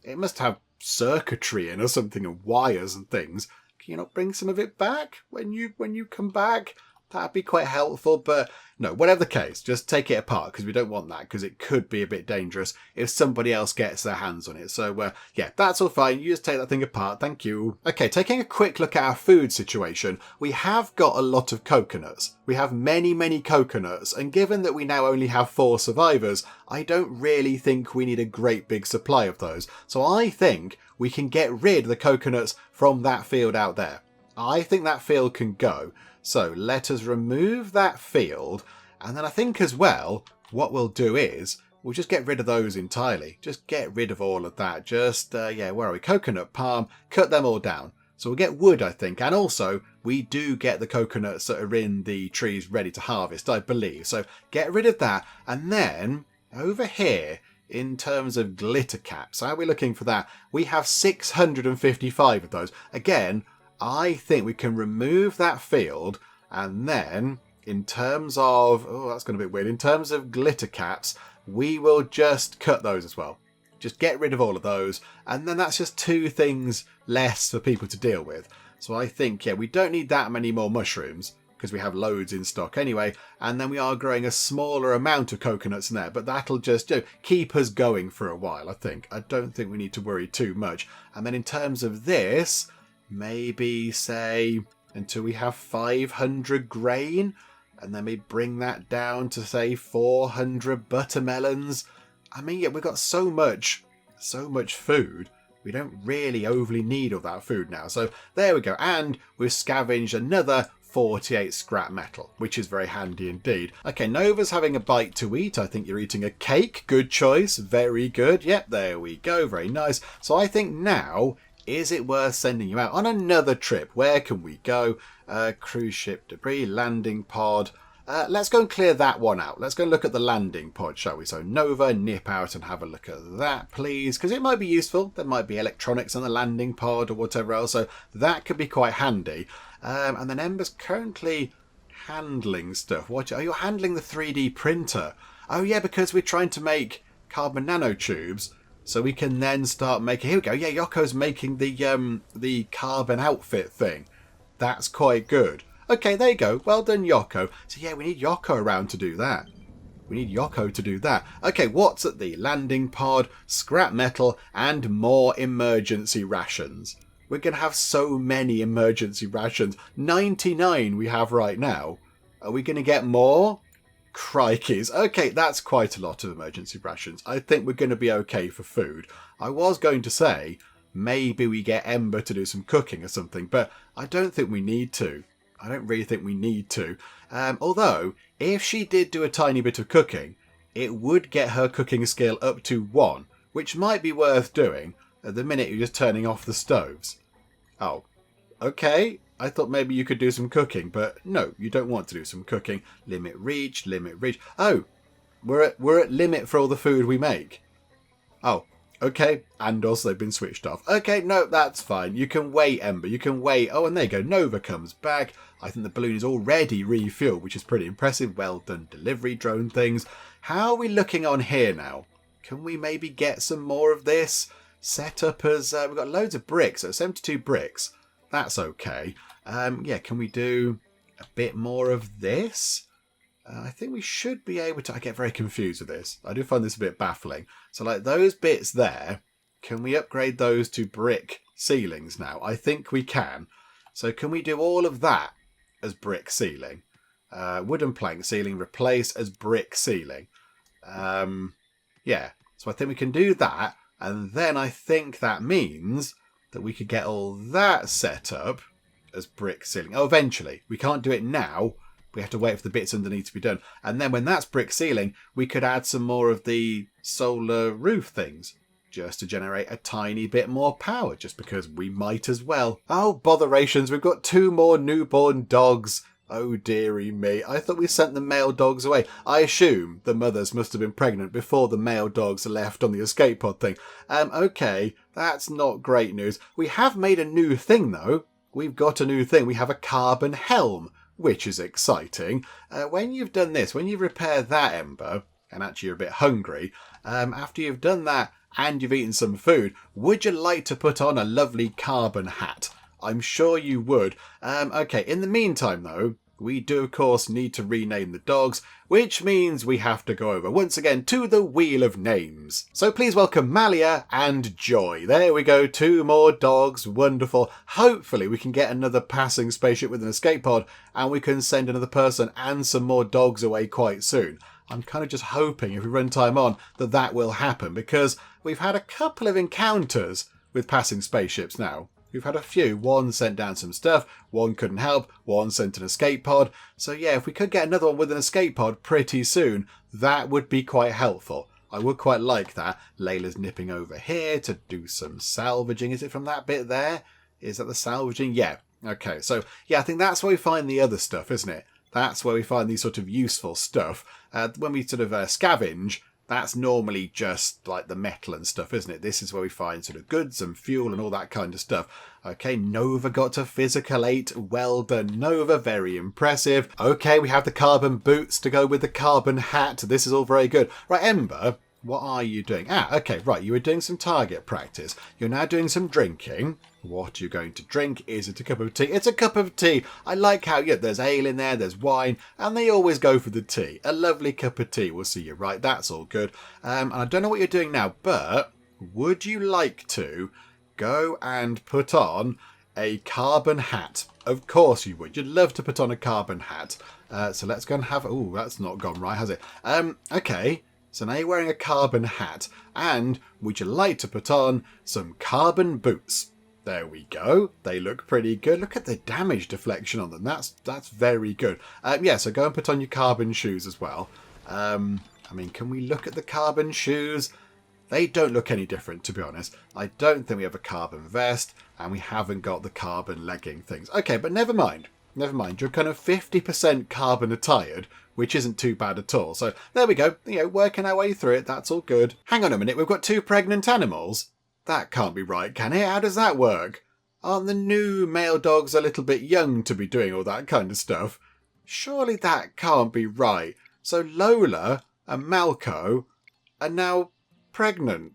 It must have circuitry in or something, and wires and things. Can you not bring some of it back when you come back? That'd be quite helpful, but no, whatever the case, just take it apart because we don't want that because it could be a bit dangerous if somebody else gets their hands on it. So yeah, that's all fine. You just take that thing apart. Thank you. Okay, taking a quick look at our food situation, we have got a lot of coconuts. We have many, many coconuts, and given that we now only have 4 survivors, I don't really think we need a great big supply of those. So I think we can get rid of the coconuts from that field out there. I think that field can go. So let us remove that field. And then I think as well, what we'll do is we'll just get rid of those entirely. Just get rid of all of that. Just, yeah, where are we? Coconut, palm, cut them all down. So we'll get wood, I think. And also, we do get the coconuts that are in the trees ready to harvest, I believe. So get rid of that. And then over here, in terms of glitter caps, how are we looking for that? We have 655 of those. Again, I think we can remove that field, and then in terms of, oh, that's going to be weird. In terms of glitter caps, we will just cut those as well. Just get rid of all of those, and then that's just 2 things less for people to deal with. So I think, yeah, we don't need that many more mushrooms because we have loads in stock anyway, and then we are growing a smaller amount of coconuts in there, but that'll just keep us going for a while, I think. I don't think we need to worry too much. And then in terms of this, maybe say until we have 500 grain, and then we bring that down to say 400 buttermelons. I mean, yeah, we've got so much food. We don't really overly need all that food now. So there we go. And we've scavenged another 48 scrap metal, which is very handy indeed. Okay, Nova's having a bite to eat. I think you're eating a cake. Good choice. Very good. Yep, there we go. Very nice. So I think now, is it worth sending you out on another trip? Where can we go? Cruise ship debris, landing pod. Let's go and clear that one out. Let's go and look at the landing pod, shall we? So Nova, nip out and have a look at that, please, because it might be useful. There might be electronics on the landing pod or whatever else, so that could be quite handy. And then Ember's currently handling stuff. What? Oh, you're handling the 3D printer. Oh yeah, because we're trying to make carbon nanotubes. So we can then start making... Here we go. Yeah, Yoko's making the carbon outfit thing. That's quite good. Okay, there you go. Well done, Yoko. So yeah, we need Yoko around to do that. We need Yoko to do that. Okay, what's at the landing pod? Scrap metal and more emergency rations. We're going to have so many emergency rations. 99 we have right now. Are we going to get more? Crikeys. Okay, that's quite a lot of emergency rations. I think we're going to be okay for food. I was going to say maybe we get Ember to do some cooking or something, but I don't think we need to. I don't really think we need to. Although, if she did do a tiny bit of cooking, it would get her cooking skill up to 1, which might be worth doing. At the minute, you're just turning off the stoves. Oh, okay. I thought maybe you could do some cooking, but no, you don't want to do some cooking. Limit reach, limit reach. Oh, we're at limit for all the food we make. Oh, okay. And also they've been switched off. Okay, no, that's fine. You can wait, Ember. You can wait. Oh, and there you go. Nova comes back. I think the balloon is already refueled, which is pretty impressive. Well done, delivery drone things. How are we looking on here now? Can we maybe get some more of this? Set up as... we've got loads of bricks, so 72 bricks. That's okay. Yeah, can we do a bit more of this? I think we should be able to... I get very confused with this. I do find this a bit baffling. So like those bits there, can we upgrade those to brick ceilings now? I think we can. So can we do all of that as brick ceiling? Wooden plank ceiling, replace as brick ceiling. Yeah, so I think we can do that. And then I think that means that we could get all that set up as brick ceiling. Oh, eventually. We can't do it now. We have to wait for the bits underneath to be done. And then when that's brick ceiling, we could add some more of the solar roof things just to generate a tiny bit more power, just because we might as well. Oh, botherations. We've got 2 more newborn dogs. Oh, dearie me. I thought we sent the male dogs away. I assume the mothers must have been pregnant before the male dogs left on the escape pod thing. Okay, that's not great news. We have made a new thing, though. We've got a new thing. We have a carbon helm, which is exciting. When you've done this, when you repair that, Ember, and actually you're a bit hungry, after you've done that and you've eaten some food, would you like to put on a lovely carbon hat? I'm sure you would. Okay, in the meantime, though, we do of course need to rename the dogs, which means we have to go over once again to the Wheel of Names. So please welcome Malia and Joy. There we go, 2 more dogs, wonderful. Hopefully we can get another passing spaceship with an escape pod and we can send another person and some more dogs away quite soon. I'm kind of just hoping if we run time on that will happen, because we've had a couple of encounters with passing spaceships now. We've had a few. One sent down some stuff, one couldn't help, one sent an escape pod. So yeah, if we could get another one with an escape pod pretty soon, that would be quite helpful. I would quite like that. Layla's nipping over here to do some salvaging. Is it from that bit there? Is that the salvaging? Yeah. Okay, so yeah, I think that's where we find the other stuff, isn't it? That's where we find these sort of useful stuff. When we sort of scavenge, that's normally just like the metal and stuff, isn't it? This is where we find sort of goods and fuel and all that kind of stuff. Okay, Nova got to physical 8. Well done, Nova. Very impressive. Okay, we have the carbon boots to go with the carbon hat. This is all very good. Right, Ember, what are you doing? Okay, right. You were doing some target practice. You're now doing some drinking. What are you going to drink? Is it a cup of tea? It's a cup of tea. I like how, yeah, there's ale in there, there's wine, and they always go for the tea. A lovely cup of tea. We'll see you right. That's all good. And I don't know what you're doing now, but would you like to go and put on a carbon hat? Of course you would. You'd love to put on a carbon hat. So let's go and have... Oh, that's not gone right, has it? Okay. So now you're wearing a carbon hat. And would you like to put on some carbon boots? There we go. They look pretty good. Look at the damage deflection on them. That's very good. Yeah, so go and put on your carbon shoes as well. I mean, can we look at the carbon shoes? They don't look any different, to be honest. I don't think we have a carbon vest, and we haven't got the carbon legging things. Okay, but never mind. Never mind. You're kind of 50% carbon attired, which isn't too bad at all. So there we go. You know, working our way through it. That's all good. Hang on a minute. We've got 2 pregnant animals. That can't be right, can it? How does that work? Aren't the new male dogs a little bit young to be doing all that kind of stuff? Surely that can't be right. So Lola and Malco are now pregnant.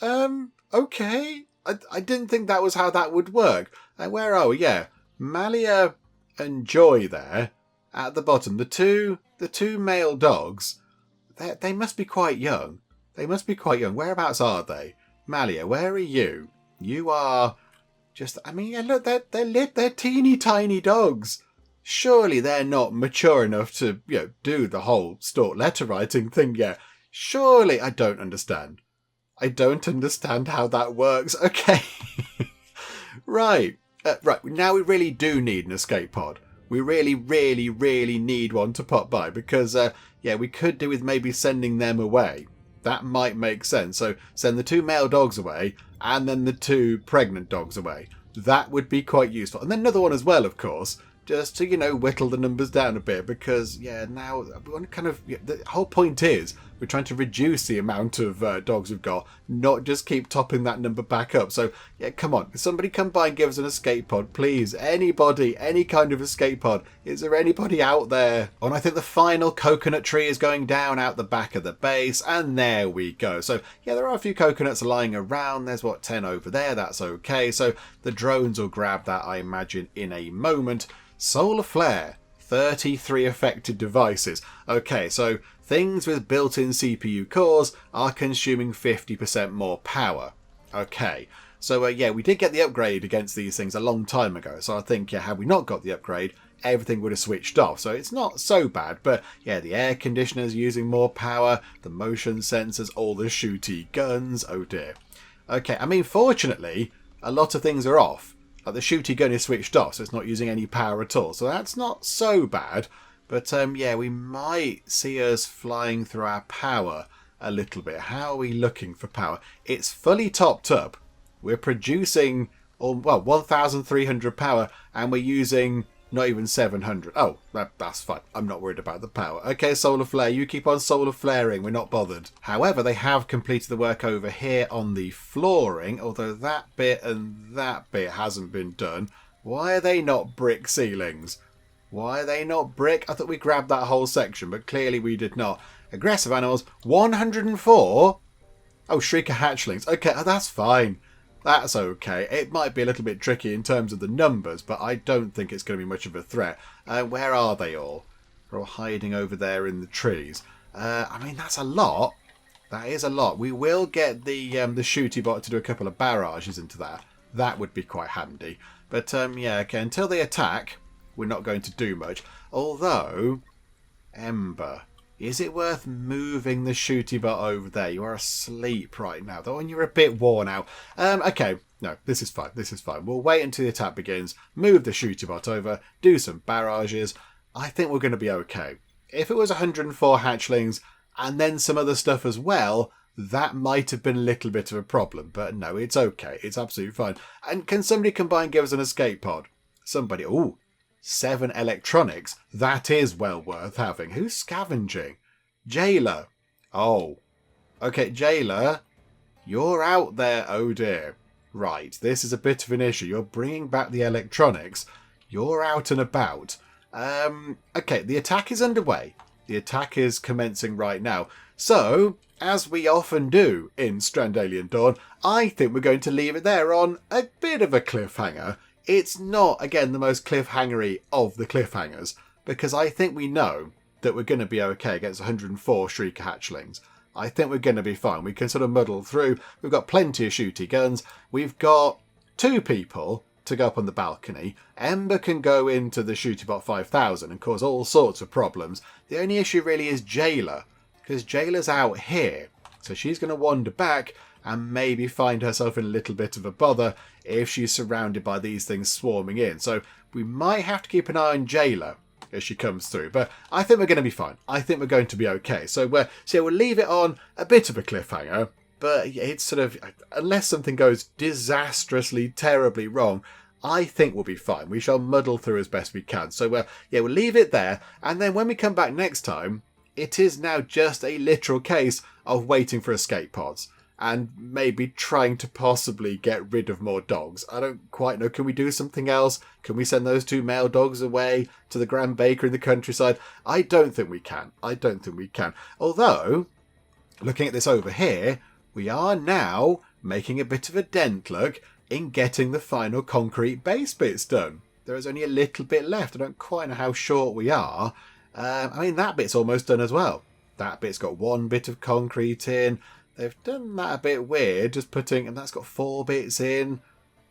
Okay. I didn't think that was how that would work. Where are we? Yeah. Malia and Joy there at the bottom. The two male dogs, they must be quite young. They must be quite young. Whereabouts are they? Malia, where are you? You are just... I mean, yeah, look, they're teeny tiny dogs. Surely they're not mature enough to, you know, do the whole stalk letter writing thing yet. Surely, I don't understand. I don't understand how that works. Okay. Right. Right. Now we really do need an escape pod. We really, really, really need one to pop by because, yeah, we could do with maybe sending them away. That might make sense. So send the 2 male dogs away and then the 2 pregnant dogs away. That would be quite useful. And then another one as well, of course, just to, you know, whittle the numbers down a bit because, yeah, now we want to kind of... Yeah, the whole point is we're trying to reduce the amount of dogs we've got, not just keep topping that number back up. So, yeah, come on. Somebody come by and give us an escape pod, please. Anybody, any kind of escape pod. Is there anybody out there? Oh, and I think the final coconut tree is going down out the back of the base, and there we go. So, yeah, there are a few coconuts lying around. There's, 10 over there. That's okay. So the drones will grab that, I imagine, in a moment. Solar flare. 33 affected devices. Okay, so things with built-in CPU cores are consuming 50% more power. Okay, so yeah, we did get the upgrade against these things a long time ago. So I think, yeah, had we not got the upgrade, everything would have switched off. So it's not so bad, but yeah, the air conditioner's using more power, the motion sensors, all the shooty guns. Oh dear. Okay, I mean, fortunately, a lot of things are off. Like the shooty gun is switched off, so it's not using any power at all. So that's not so bad. But yeah, we might see us flying through our power a little bit. How are we looking for power? It's fully topped up. We're producing, well, 1,300 power, and we're using not even 700. Oh, that's fine. I'm not worried about the power. Okay, solar flare, you keep on solar flaring. We're not bothered. However, they have completed the work over here on the flooring, although that bit and that bit hasn't been done. Why are they not brick ceilings? Why are they not brick? I thought we grabbed that whole section, but clearly we did not. Aggressive animals, 104. Oh, shrieker hatchlings. Okay, that's fine. That's okay. It might be a little bit tricky in terms of the numbers, but I don't think it's going to be much of a threat. Where are they all? They're all hiding over there in the trees. I mean, that's a lot. That is a lot. We will get the shooty bot to do a couple of barrages into that. That would be quite handy. But yeah, okay, until they attack, we're not going to do much. Although, Ember, is it worth moving the shooty bot over there? You are asleep right now, though, and you're a bit worn out. Okay, no, this is fine. This is fine. We'll wait until the attack begins, move the shooty bot over, do some barrages. I think we're going to be okay. If it was 104 hatchlings and then some other stuff as well, that might have been a little bit of a problem. But no, it's okay. It's absolutely fine. And can somebody come by and give us an escape pod? Somebody. Ooh, 7 electronics. That is well worth having. Who's scavenging? Jailer. Oh. Okay, Jailer. You're out there. Oh dear. Right, this is a bit of an issue. You're bringing back the electronics. You're out and about. Okay, the attack is underway. The attack is commencing right now. So, as we often do in Strand Alien Dawn, I think we're going to leave it there on a bit of a cliffhanger. It's not, again, the most cliffhangery of the cliffhangers, because I think we know that we're going to be okay against 104 shrieker hatchlings. I think we're going to be fine. We can sort of muddle through. We've got plenty of shooty guns. We've got 2 people to go up on the balcony. Ember can go into the shooty bot 5000 and cause all sorts of problems. The only issue really is Jailer, because Jailer's out here. So she's going to wander back and maybe find herself in a little bit of a bother if she's surrounded by these things swarming in. So we might have to keep an eye on Jailer as she comes through. But I think we're going to be fine. I think we're going to be okay. So we'll leave it on a bit of a cliffhanger. But it's sort of, unless something goes disastrously, terribly wrong, I think we'll be fine. We shall muddle through as best we can. So, we'll leave it there. And then when we come back next time, it is now just a literal case of waiting for escape pods. And maybe trying to possibly get rid of more dogs. I don't quite know. Can we do something else? Can we send those 2 male dogs away to the Grand Baker in the countryside? I don't think we can. Although, looking at this over here, we are now making a bit of a dent, look, in getting the final concrete base bits done. There is only a little bit left. I don't quite know how short we are. I mean, that bit's almost done as well. That bit's got 1 bit of concrete in. They've done that a bit weird, just putting, and that's got 4 bits in.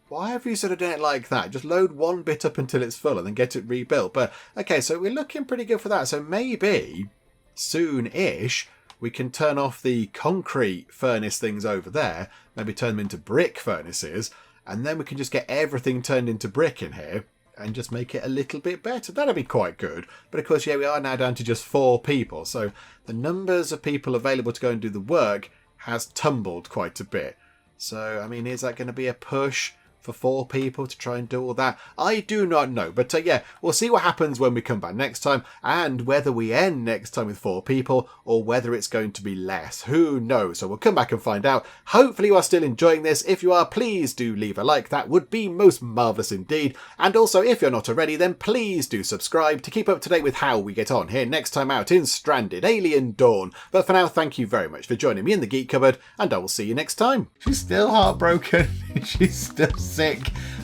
Why have you sort of done it like that? Just load 1 bit up until it's full and then get it rebuilt. But, okay, so we're looking pretty good for that. So maybe, soon-ish, we can turn off the concrete furnace things over there, maybe turn them into brick furnaces, and then we can just get everything turned into brick in here and just make it a little bit better. That'd be quite good. But of course, we are now down to just 4 people. So the numbers of people available to go and do the work has tumbled quite a bit. So, I mean, is that going to be a push for 4 people to try and do all that? I do not know. But we'll see what happens when we come back next time, and whether we end next time with 4 people or whether it's going to be less. Who knows? So we'll come back and find out. Hopefully you are still enjoying this. If you are, please do leave a like. That would be most marvellous indeed. And also, if you're not already, then please do subscribe to keep up to date with how we get on here next time out in Stranded Alien Dawn. But for now, thank you very much for joining me in the Geek Cupboard, and I will see you next time. She's still heartbroken. She's still sick.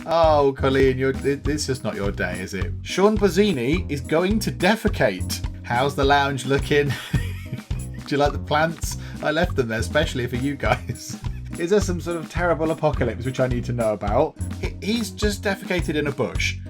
Oh, Colleen, this is just not your day, is it? Sean Bozzini is going to defecate. How's the lounge looking? Do you like the plants? I left them there especially for you guys. Is there some sort of terrible apocalypse which I need to know about? He's just defecated in a bush.